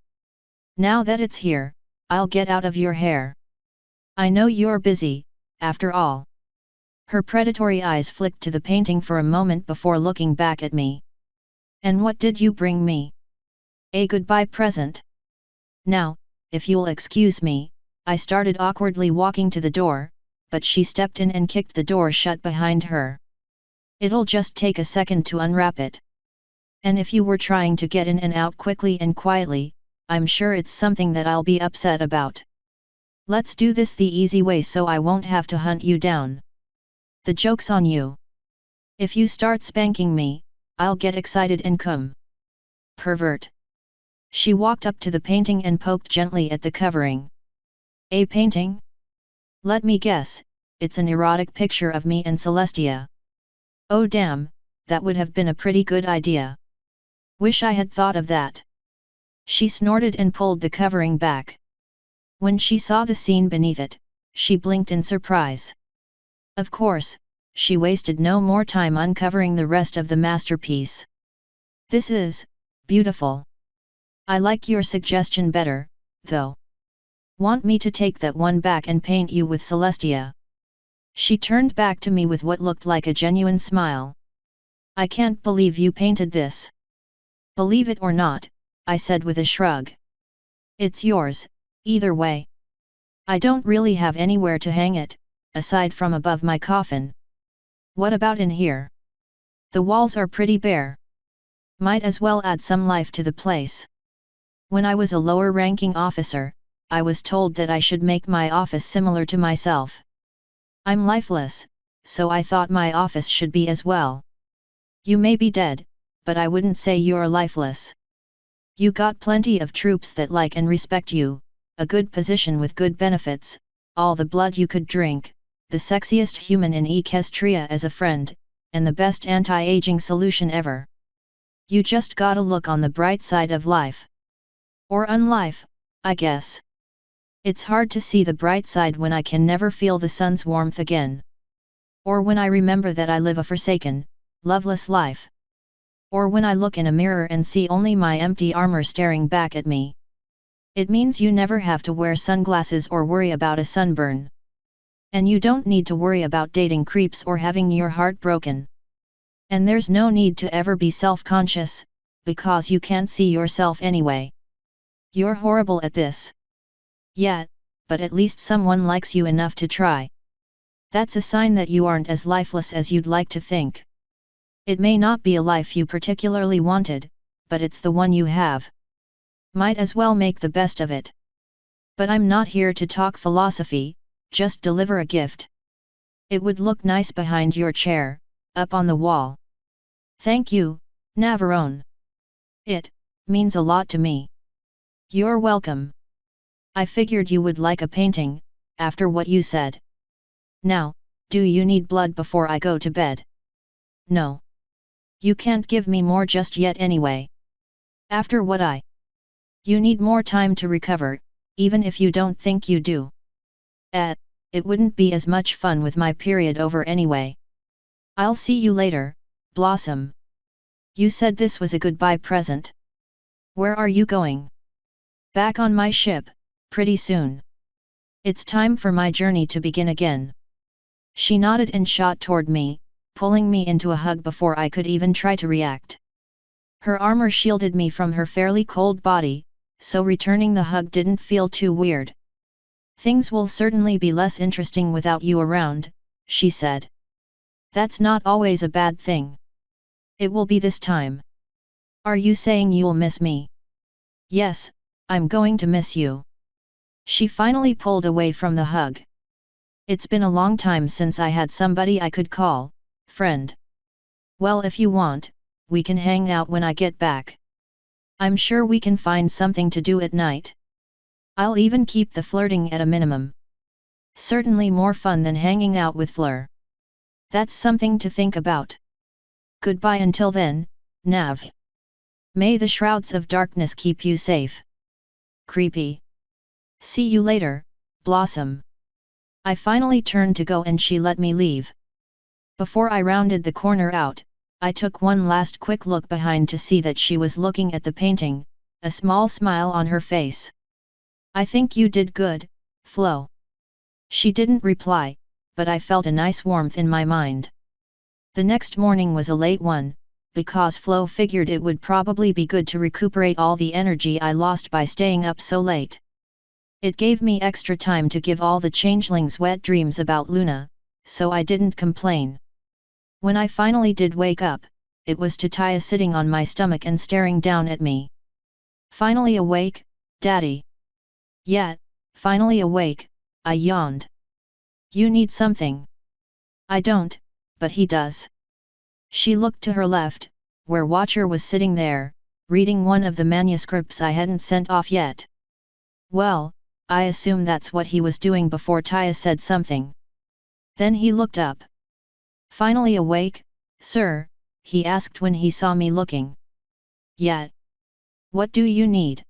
Now that it's here, I'll get out of your hair. I know you're busy, after all. Her predatory eyes flicked to the painting for a moment before looking back at me. And what did you bring me? A goodbye present. Now, if you'll excuse me, I started awkwardly walking to the door, but she stepped in and kicked the door shut behind her. It'll just take a second to unwrap it. And if you were trying to get in and out quickly and quietly, I'm sure it's something that I'll be upset about. Let's do this the easy way so I won't have to hunt you down. The joke's on you. If you start spanking me, I'll get excited and come. Pervert. She walked up to the painting and poked gently at the covering. A painting? Let me guess, it's an erotic picture of me and Celestia. Oh damn, that would have been a pretty good idea. Wish I had thought of that. She snorted and pulled the covering back. When she saw the scene beneath it, she blinked in surprise. Of course, she wasted no more time uncovering the rest of the masterpiece. This is beautiful. I like your suggestion better, though. Want me to take that one back and paint you with Celestia? She turned back to me with what looked like a genuine smile. I can't believe you painted this. Believe it or not, I said with a shrug. It's yours, either way. I don't really have anywhere to hang it, aside from above my coffin. What about in here? The walls are pretty bare. Might as well add some life to the place. When I was a lower-ranking officer, I was told that I should make my office similar to myself. I'm lifeless, so I thought my office should be as well. You may be dead, but I wouldn't say you're lifeless. You got plenty of troops that like and respect you, a good position with good benefits, all the blood you could drink, the sexiest human in Equestria as a friend, and the best anti-aging solution ever. You just gotta look on the bright side of life. Or unlife, I guess. It's hard to see the bright side when I can never feel the sun's warmth again. Or when I remember that I live a forsaken, loveless life. Or when I look in a mirror and see only my empty armor staring back at me. It means you never have to wear sunglasses or worry about a sunburn. And you don't need to worry about dating creeps or having your heart broken. And there's no need to ever be self-conscious, because you can't see yourself anyway. You're horrible at this. Yeah, but at least someone likes you enough to try. That's a sign that you aren't as lifeless as you'd like to think. It may not be a life you particularly wanted, but it's the one you have. Might as well make the best of it. But I'm not here to talk philosophy, just deliver a gift. It would look nice behind your chair, up on the wall. Thank you, Navarone. It means a lot to me. You're welcome. I figured you would like a painting, after what you said. Now, do you need blood before I go to bed? No. You can't give me more just yet anyway. After what You need more time to recover, even if you don't think you do. It wouldn't be as much fun with my period over anyway. I'll see you later, Blossom. You said this was a goodbye present. Where are you going? Back on my ship, pretty soon. It's time for my journey to begin again. She nodded and shot toward me, pulling me into a hug before I could even try to react. Her armor shielded me from her fairly cold body, so returning the hug didn't feel too weird. Things will certainly be less interesting without you around, she said. That's not always a bad thing. It will be this time. Are you saying you'll miss me? Yes, I'm going to miss you. She finally pulled away from the hug. It's been a long time since I had somebody I could call friend. Well, if you want, we can hang out when I get back. I'm sure we can find something to do at night. I'll even keep the flirting at a minimum. Certainly more fun than hanging out with Fleur. That's something to think about. Goodbye until then, Nav. May the shrouds of darkness keep you safe. Creepy. See you later, Blossom. I finally turned to go and she let me leave. Before I rounded the corner out, I took one last quick look behind to see that she was looking at the painting, a small smile on her face. I think you did good, Flo. She didn't reply, but I felt a nice warmth in my mind. The next morning was a late one, because Flo figured it would probably be good to recuperate all the energy I lost by staying up so late. It gave me extra time to give all the changelings wet dreams about Luna, so I didn't complain. When I finally did wake up, it was to Taya sitting on my stomach and staring down at me. Finally awake, Daddy? Yeah, finally awake, I yawned. You need something? I don't, but he does. She looked to her left, where Watcher was sitting there, reading one of the manuscripts I hadn't sent off yet. Well, I assume that's what he was doing before Taya said something. Then he looked up. Finally awake, sir? He asked when he saw me looking. Yeah. What do you need?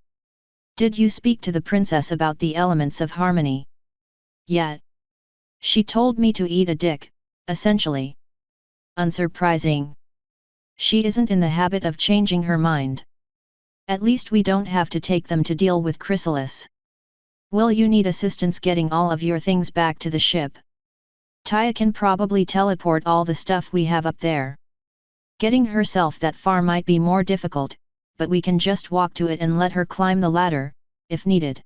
Did you speak to the princess about the elements of harmony? Yeah. She told me to eat a dick, essentially. Unsurprising. She isn't in the habit of changing her mind. At least we don't have to take them to deal with Chrysalis. Will you need assistance getting all of your things back to the ship? Taya can probably teleport all the stuff we have up there. Getting herself that far might be more difficult, but we can just walk to it and let her climb the ladder, if needed.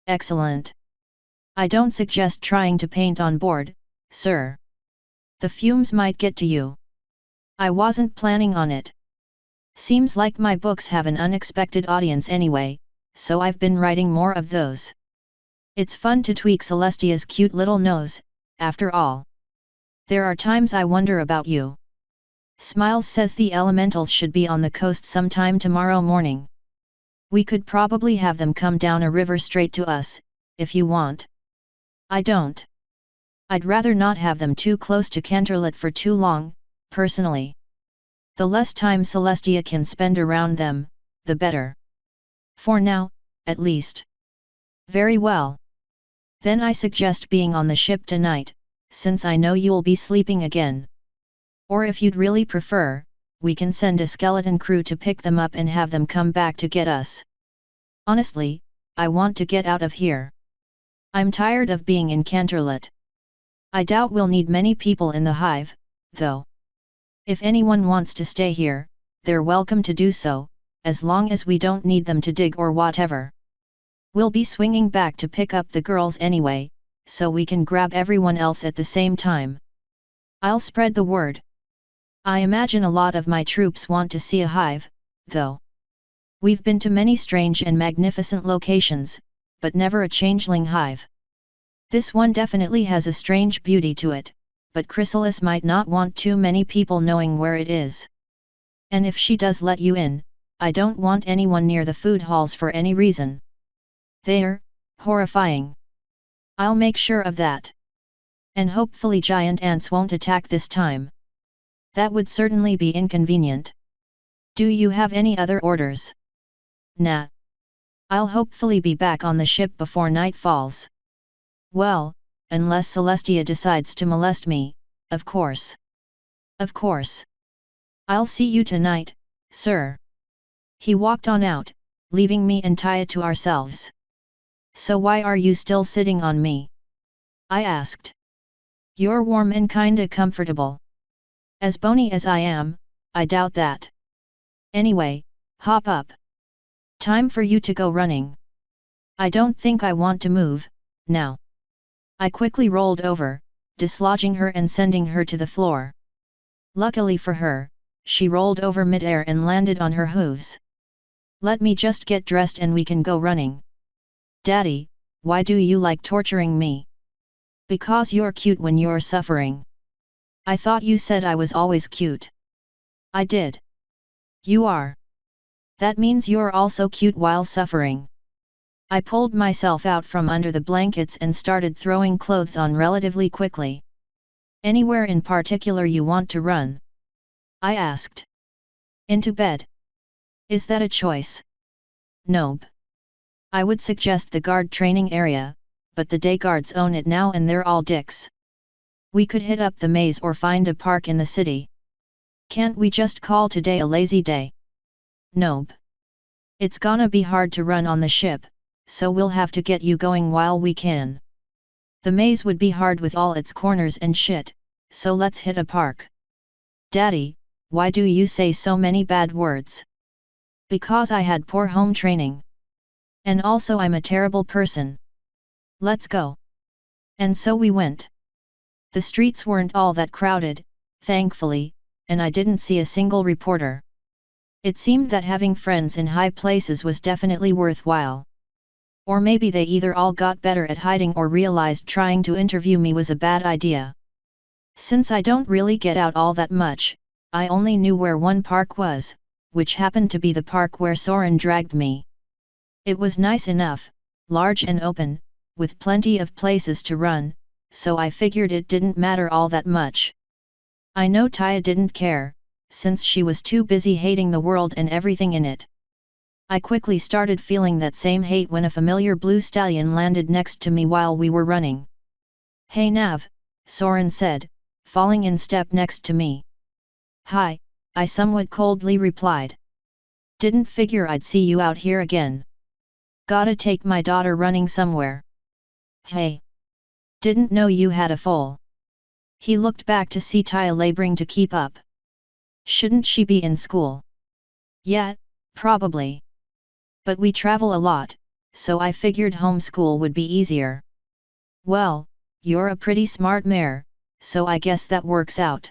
Excellent. I don't suggest trying to paint on board, sir. The fumes might get to you. I wasn't planning on it. Seems like my books have an unexpected audience anyway, so I've been writing more of those. It's fun to tweak Celestia's cute little nose, after all. There are times I wonder about you. Smiles says the elementals should be on the coast sometime tomorrow morning. We could probably have them come down a river straight to us, if you want. I don't. I'd rather not have them too close to Canterlot for too long, personally. The less time Celestia can spend around them, the better. For now, at least. Very well. Then I suggest being on the ship tonight, since I know you'll be sleeping again. Or if you'd really prefer, we can send a skeleton crew to pick them up and have them come back to get us. Honestly, I want to get out of here. I'm tired of being in Canterlot. I doubt we'll need many people in the hive, though. If anyone wants to stay here, they're welcome to do so, as long as we don't need them to dig or whatever. We'll be swinging back to pick up the girls anyway, so we can grab everyone else at the same time. I'll spread the word. I imagine a lot of my troops want to see a hive, though. We've been to many strange and magnificent locations, but never a changeling hive. This one definitely has a strange beauty to it, but Chrysalis might not want too many people knowing where it is. And if she does let you in, I don't want anyone near the food halls for any reason. They're horrifying. I'll make sure of that. And hopefully giant ants won't attack this time. That would certainly be inconvenient. Do you have any other orders? Nah. I'll hopefully be back on the ship before night falls. Well, unless Celestia decides to molest me, of course. Of course. I'll see you tonight, sir. He walked on out, leaving me and Taya to ourselves. So why are you still sitting on me? I asked. You're warm and kinda comfortable. As bony as I am, I doubt that. Anyway, hop up. Time for you to go running. I don't think I want to move, now. I quickly rolled over, dislodging her and sending her to the floor. Luckily for her, she rolled over mid-air and landed on her hooves. Let me just get dressed and we can go running. Daddy, why do you like torturing me? Because you're cute when you're suffering. I thought you said I was always cute. I did. You are. That means you're also cute while suffering. I pulled myself out from under the blankets and started throwing clothes on relatively quickly. Anywhere in particular you want to run? I asked. Into bed. Is that a choice? Nope. I would suggest the guard training area, but the day guards own it now and they're all dicks. We could hit up the maze or find a park in the city. Can't we just call today a lazy day? Nope. It's gonna be hard to run on the ship, so we'll have to get you going while we can. The maze would be hard with all its corners and shit, so let's hit a park. Daddy, why do you say so many bad words? Because I had poor home training. And also I'm a terrible person. Let's go. And so we went. The streets weren't all that crowded, thankfully, and I didn't see a single reporter. It seemed that having friends in high places was definitely worthwhile. Or maybe they either all got better at hiding or realized trying to interview me was a bad idea. Since I don't really get out all that much, I only knew where one park was, which happened to be the park where Soren dragged me. It was nice enough, large and open, with plenty of places to run, so I figured it didn't matter all that much. I know Taya didn't care, since she was too busy hating the world and everything in it. I quickly started feeling that same hate when a familiar blue stallion landed next to me while we were running. Hey Nav, Soren said, falling in step next to me. Hi, I somewhat coldly replied. Didn't figure I'd see you out here again. Gotta take my daughter running somewhere. Hey. Didn't know you had a foal. He looked back to see Taya laboring to keep up. Shouldn't she be in school? Yeah, probably. But we travel a lot, so I figured homeschool would be easier. Well, you're a pretty smart mare, so I guess that works out.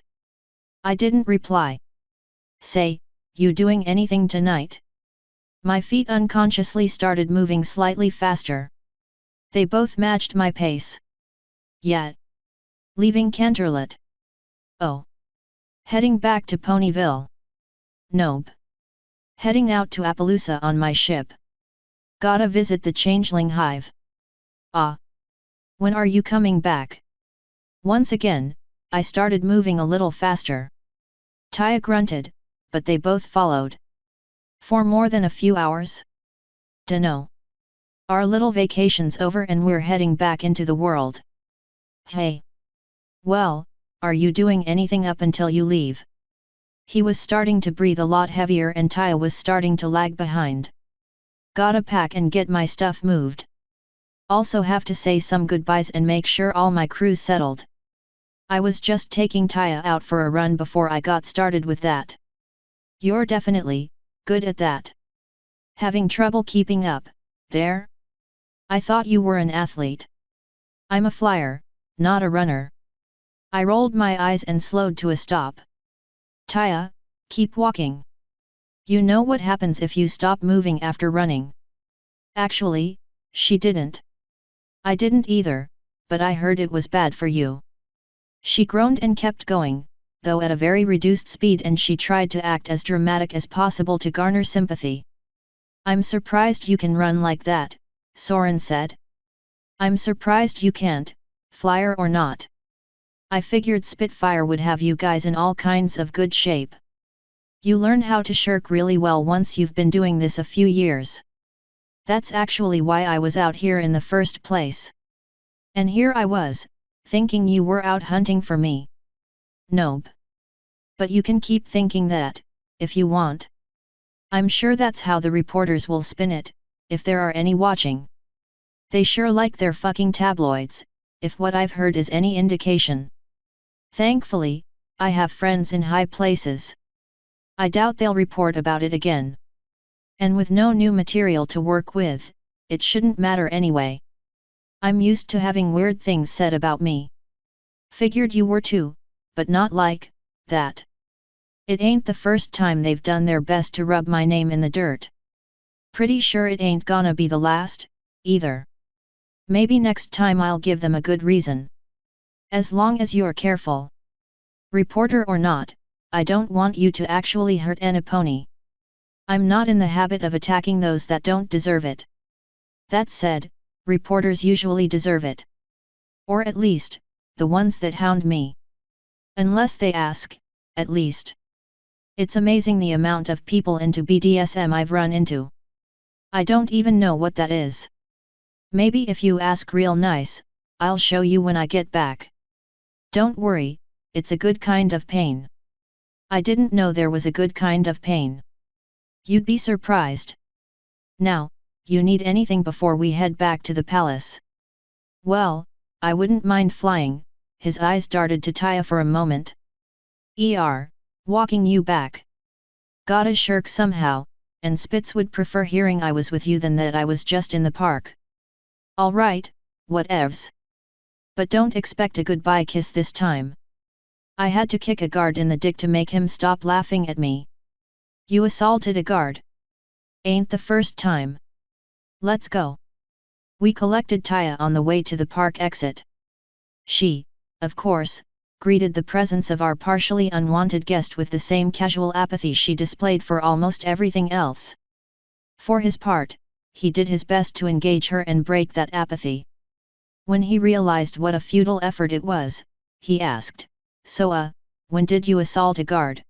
I didn't reply. Say, you doing anything tonight? My feet unconsciously started moving slightly faster. They both matched my pace. Yeah. Leaving Canterlot. Oh. Heading back to Ponyville. Nope. Heading out to Appaloosa on my ship. Gotta visit the Changeling Hive. Ah. When are you coming back? Once again, I started moving a little faster. Taya grunted, but they both followed. For more than a few hours? Dunno. Our little vacation's over and we're heading back into the world. Hey. Well, are you doing anything up until you leave? He was starting to breathe a lot heavier and Taya was starting to lag behind. Gotta pack and get my stuff moved. Also have to say some goodbyes and make sure all my crew's settled. I was just taking Taya out for a run before I got started with that. You're definitely good at that. Having trouble keeping up, there? I thought you were an athlete. I'm a flyer, not a runner. I rolled my eyes and slowed to a stop. Taya, keep walking. You know what happens if you stop moving after running. Actually, she didn't. I didn't either, but I heard it was bad for you. She groaned and kept going, though at a very reduced speed, and she tried to act as dramatic as possible to garner sympathy. I'm surprised you can run like that, Soren said. I'm surprised you can't, flyer or not. I figured Spitfire would have you guys in all kinds of good shape. You learn how to shirk really well once you've been doing this a few years. That's actually why I was out here in the first place. And here I was, thinking you were out hunting for me. Nope. But you can keep thinking that, if you want. I'm sure that's how the reporters will spin it, if there are any watching. They sure like their fucking tabloids, if what I've heard is any indication. Thankfully, I have friends in high places. I doubt they'll report about it again. And with no new material to work with, it shouldn't matter anyway. I'm used to having weird things said about me. Figured you were too, but not like that. It ain't the first time they've done their best to rub my name in the dirt. Pretty sure it ain't gonna be the last, either. Maybe next time I'll give them a good reason. As long as you're careful. Reporter or not, I don't want you to actually hurt any pony. I'm not in the habit of attacking those that don't deserve it. That said, reporters usually deserve it. Or at least, the ones that hound me. Unless they ask, at least. It's amazing the amount of people into BDSM I've run into. I don't even know what that is. Maybe if you ask real nice, I'll show you when I get back. Don't worry, it's a good kind of pain. I didn't know there was a good kind of pain. You'd be surprised. Now, you need anything before we head back to the palace? Well, I wouldn't mind flying. His eyes darted to Taya for a moment. Walking you back. Gotta shirk somehow, and Spitz would prefer hearing I was with you than that I was just in the park. Alright, whatevs. But don't expect a goodbye kiss this time. I had to kick a guard in the dick to make him stop laughing at me. You assaulted a guard. Ain't the first time. Let's go. We collected Taya on the way to the park exit. She, of course, greeted the presence of our partially unwanted guest with the same casual apathy she displayed for almost everything else. For his part, he did his best to engage her and break that apathy. When he realized what a futile effort it was, he asked, So when did you assault a guard?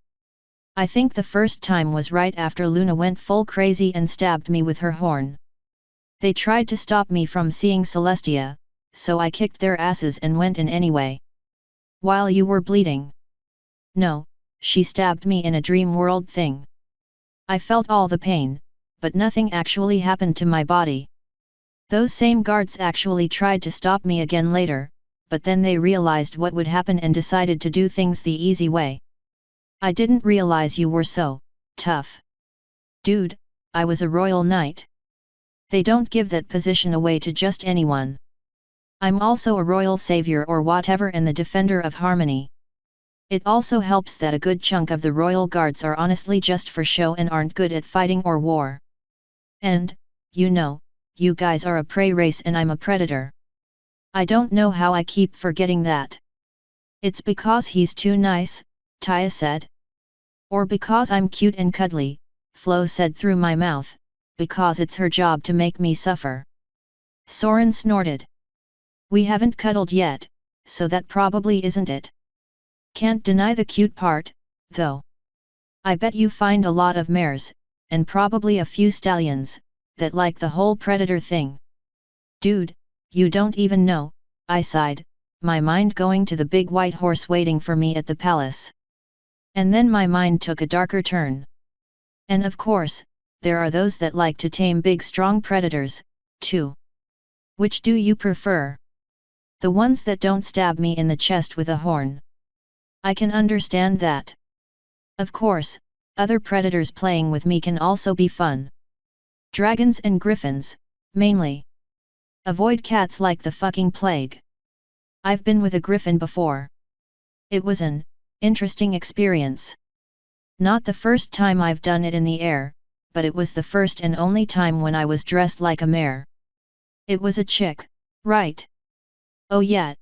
I think the first time was right after Luna went full crazy and stabbed me with her horn. They tried to stop me from seeing Celestia, so I kicked their asses and went in anyway. While you were bleeding. No, she stabbed me in a dream world thing. I felt all the pain, but nothing actually happened to my body. Those same guards actually tried to stop me again later, but then they realized what would happen and decided to do things the easy way. I didn't realize you were so tough. Dude, I was a royal knight. They don't give that position away to just anyone. I'm also a royal savior or whatever and the defender of harmony. It also helps that a good chunk of the royal guards are honestly just for show and aren't good at fighting or war. And, you know, you guys are a prey race and I'm a predator. I don't know how I keep forgetting that. It's because he's too nice, Taya said. Or because I'm cute and cuddly, Flo said through my mouth, because it's her job to make me suffer. Soren snorted. We haven't cuddled yet, so that probably isn't it. Can't deny the cute part, though. I bet you find a lot of mares, and probably a few stallions, that like the whole predator thing. Dude, you don't even know, I sighed, my mind going to the big white horse waiting for me at the palace. And then my mind took a darker turn. And of course, there are those that like to tame big strong predators, too. Which do you prefer? The ones that don't stab me in the chest with a horn. I can understand that. Of course, other predators playing with me can also be fun. Dragons and griffins, mainly. Avoid cats like the fucking plague. I've been with a griffin before. It was an interesting experience. Not the first time I've done it in the air, but it was the first and only time when I was dressed like a mare. It was a chick, right? Oh yeah.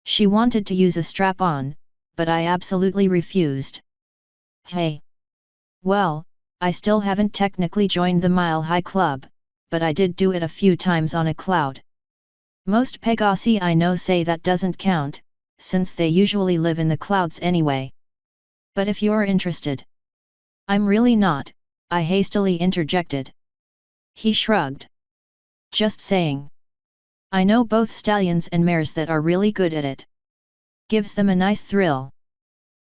She wanted to use a strap-on, but I absolutely refused. Hey. Well, I still haven't technically joined the Mile High Club, but I did do it a few times on a cloud. Most Pegasi I know say that doesn't count, since they usually live in the clouds anyway. But if you're interested. I'm really not, I hastily interjected. He shrugged. Just saying. I know both stallions and mares that are really good at it. Gives them a nice thrill.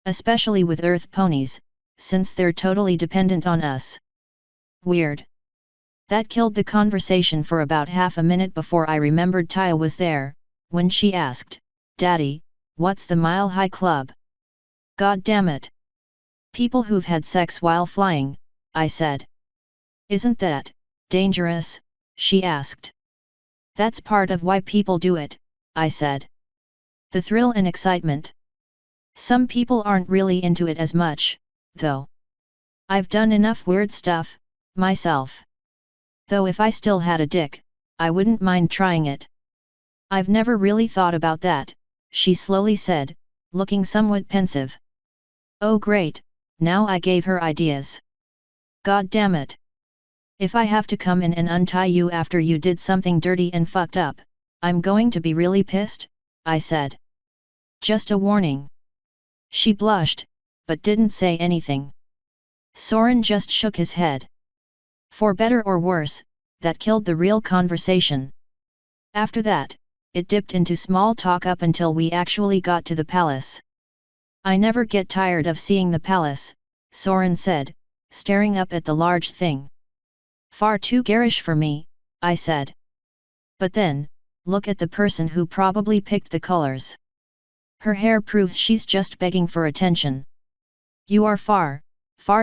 Especially with earth ponies, since they're totally dependent on us. Weird. That killed the conversation for about half a minute before I remembered Taya was there, when she asked, Daddy, what's the Mile High Club? God damn it. People who've had sex while flying, I said. Isn't that dangerous? She asked. That's part of why people do it, I said. The thrill and excitement. Some people aren't really into it as much, though. I've done enough weird stuff, myself. Though if I still had a dick, I wouldn't mind trying it. I've never really thought about that, she slowly said, looking somewhat pensive. Oh great, now I gave her ideas. God damn it. If I have to come in and untie you after you did something dirty and fucked up, I'm going to be really pissed, I said. Just a warning. She blushed, but didn't say anything. Soren just shook his head. For better or worse, that killed the real conversation. After that, it dipped into small talk up until we actually got to the palace. I never get tired of seeing the palace, Soren said, staring up at the large thing. Far too garish for me, I said. But then, look at the person who probably picked the colors. Her hair proves she's just begging for attention. You are far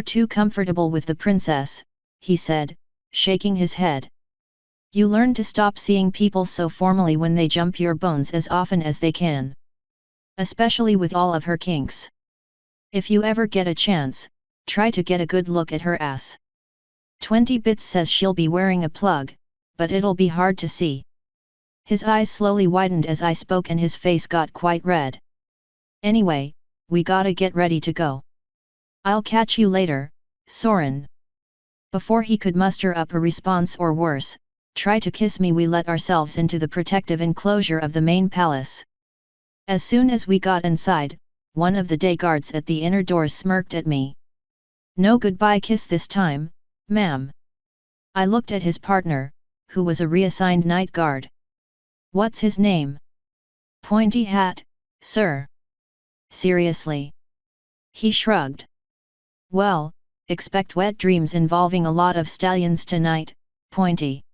too comfortable with the princess, he said, shaking his head. You learn to stop seeing people so formally when they jump your bones as often as they can. Especially with all of her kinks. If you ever get a chance, try to get a good look at her ass. 20 bits says she'll be wearing a plug, but it'll be hard to see. His eyes slowly widened as I spoke and his face got quite red. Anyway, we gotta get ready to go. I'll catch you later, Soren. Before he could muster up a response or worse, try to kiss me, we let ourselves into the protective enclosure of the main palace. As soon as we got inside, one of the day guards at the inner doors smirked at me. No goodbye kiss this time, ma'am. I looked at his partner, who was a reassigned night guard. What's his name? Pointy Hat, sir. Seriously? He shrugged. Well, expect wet dreams involving a lot of stallions tonight, Pointy.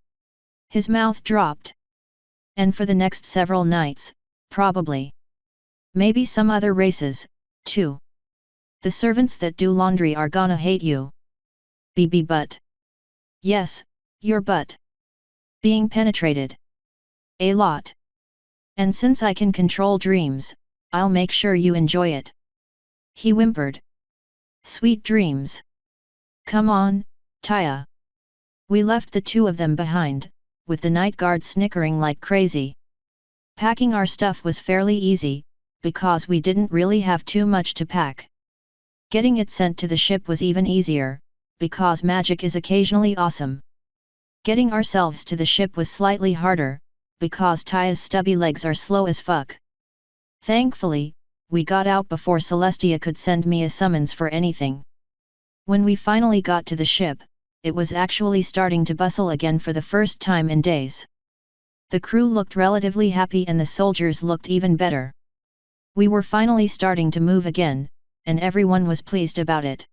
His mouth dropped. And for the next several nights, probably. Maybe some other races, too. The servants that do laundry are gonna hate you. BB butt. Yes, your butt. Being penetrated. A lot. And since I can control dreams, I'll make sure you enjoy it. He whimpered. Sweet dreams. Come on, Taya. We left the two of them behind, with the night guard snickering like crazy. Packing our stuff was fairly easy, because we didn't really have too much to pack. Getting it sent to the ship was even easier, because magic is occasionally awesome. Getting ourselves to the ship was slightly harder, because Taya's stubby legs are slow as fuck. Thankfully, we got out before Celestia could send me a summons for anything. When we finally got to the ship, it was actually starting to bustle again for the first time in days. The crew looked relatively happy and the soldiers looked even better. We were finally starting to move again, and everyone was pleased about it.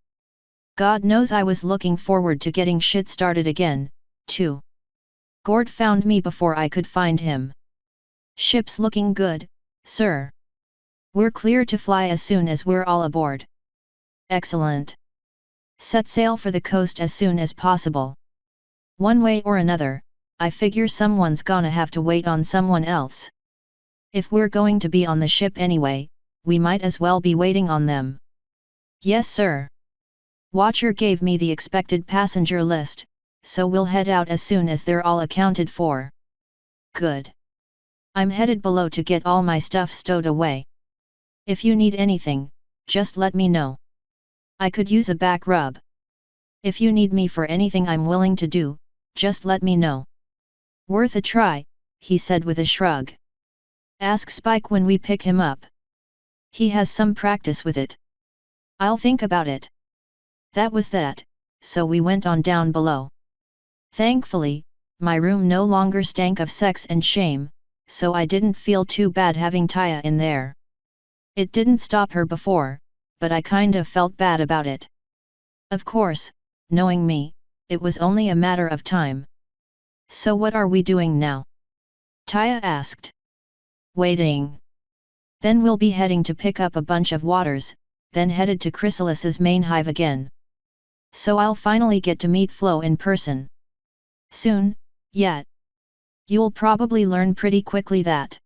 God knows I was looking forward to getting shit started again, too. Gord found me before I could find him. Ship's looking good, sir. We're clear to fly as soon as we're all aboard. Excellent. Set sail for the coast as soon as possible. One way or another, I figure someone's gonna have to wait on someone else. If we're going to be on the ship anyway, we might as well be waiting on them. Yes sir. Watcher gave me the expected passenger list, so we'll head out as soon as they're all accounted for. Good. I'm headed below to get all my stuff stowed away. If you need anything, just let me know. I could use a back rub. If you need me for anything I'm willing to do, just let me know. Worth a try, he said with a shrug. Ask Spike when we pick him up. He has some practice with it. I'll think about it. That was that, so we went on down below. Thankfully, my room no longer stank of sex and shame, so I didn't feel too bad having Taya in there. It didn't stop her before, but I kinda felt bad about it. Of course, knowing me, it was only a matter of time. So what are we doing now? Taya asked. Waiting. Then we'll be heading to pick up a bunch of waters, then headed to Chrysalis's main hive again. So I'll finally get to meet Flo in person. Soon, yet. You'll probably learn pretty quickly that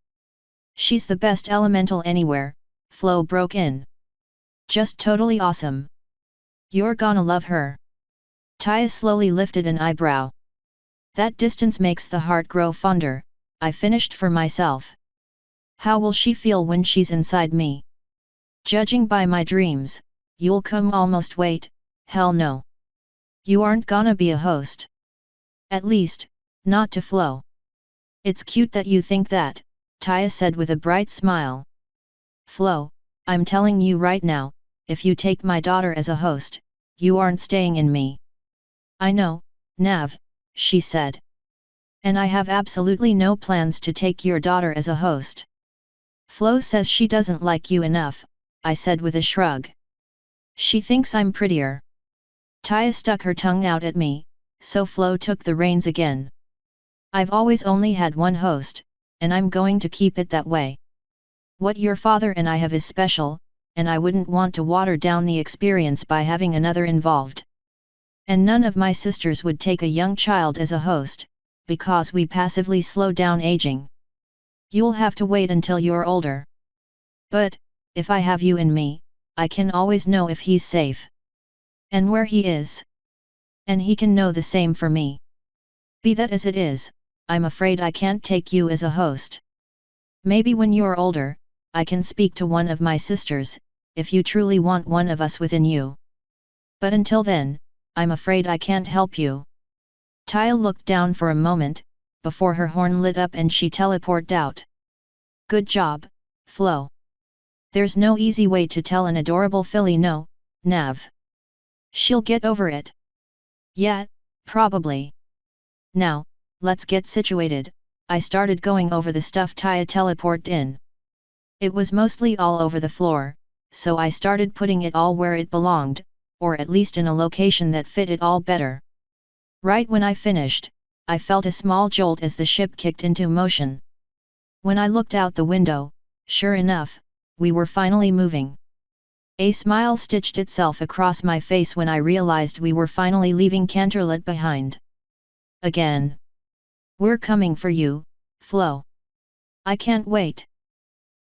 she's the best elemental anywhere, Flo broke in. Just totally awesome. You're gonna love her. Taya slowly lifted an eyebrow. That distance makes the heart grow fonder, I finished for myself. How will she feel when she's inside me? Judging by my dreams, you'll come almost wait, hell no. You aren't gonna be a host. At least, not to Flo. It's cute that you think that, Taya said with a bright smile. Flo, I'm telling you right now, if you take my daughter as a host, you aren't staying in me. I know, Nav, she said. And I have absolutely no plans to take your daughter as a host. Flo says she doesn't like you enough, I said with a shrug. She thinks I'm prettier. Taya stuck her tongue out at me, so Flo took the reins again. I've always only had one host, and I'm going to keep it that way. What your father and I have is special, and I wouldn't want to water down the experience by having another involved. And none of my sisters would take a young child as a host, because we passively slow down aging. You'll have to wait until you're older. But, if I have you in me, I can always know if he's safe. And where he is. And he can know the same for me. Be that as it is, I'm afraid I can't take you as a host. Maybe when you're older, I can speak to one of my sisters, if you truly want one of us within you. But until then, I'm afraid I can't help you. Taya looked down for a moment, before her horn lit up and she teleported out. Good job, Flo. There's no easy way to tell an adorable filly no, Nav. She'll get over it. Yeah, probably. Now, let's get situated. I started going over the stuff Taya teleported in. It was mostly all over the floor, so I started putting it all where it belonged, or at least in a location that fit it all better. Right when I finished, I felt a small jolt as the ship kicked into motion. When I looked out the window, sure enough, we were finally moving. A smile stitched itself across my face when I realized we were finally leaving Canterlot behind. Again. We're coming for you, Flo. I can't wait.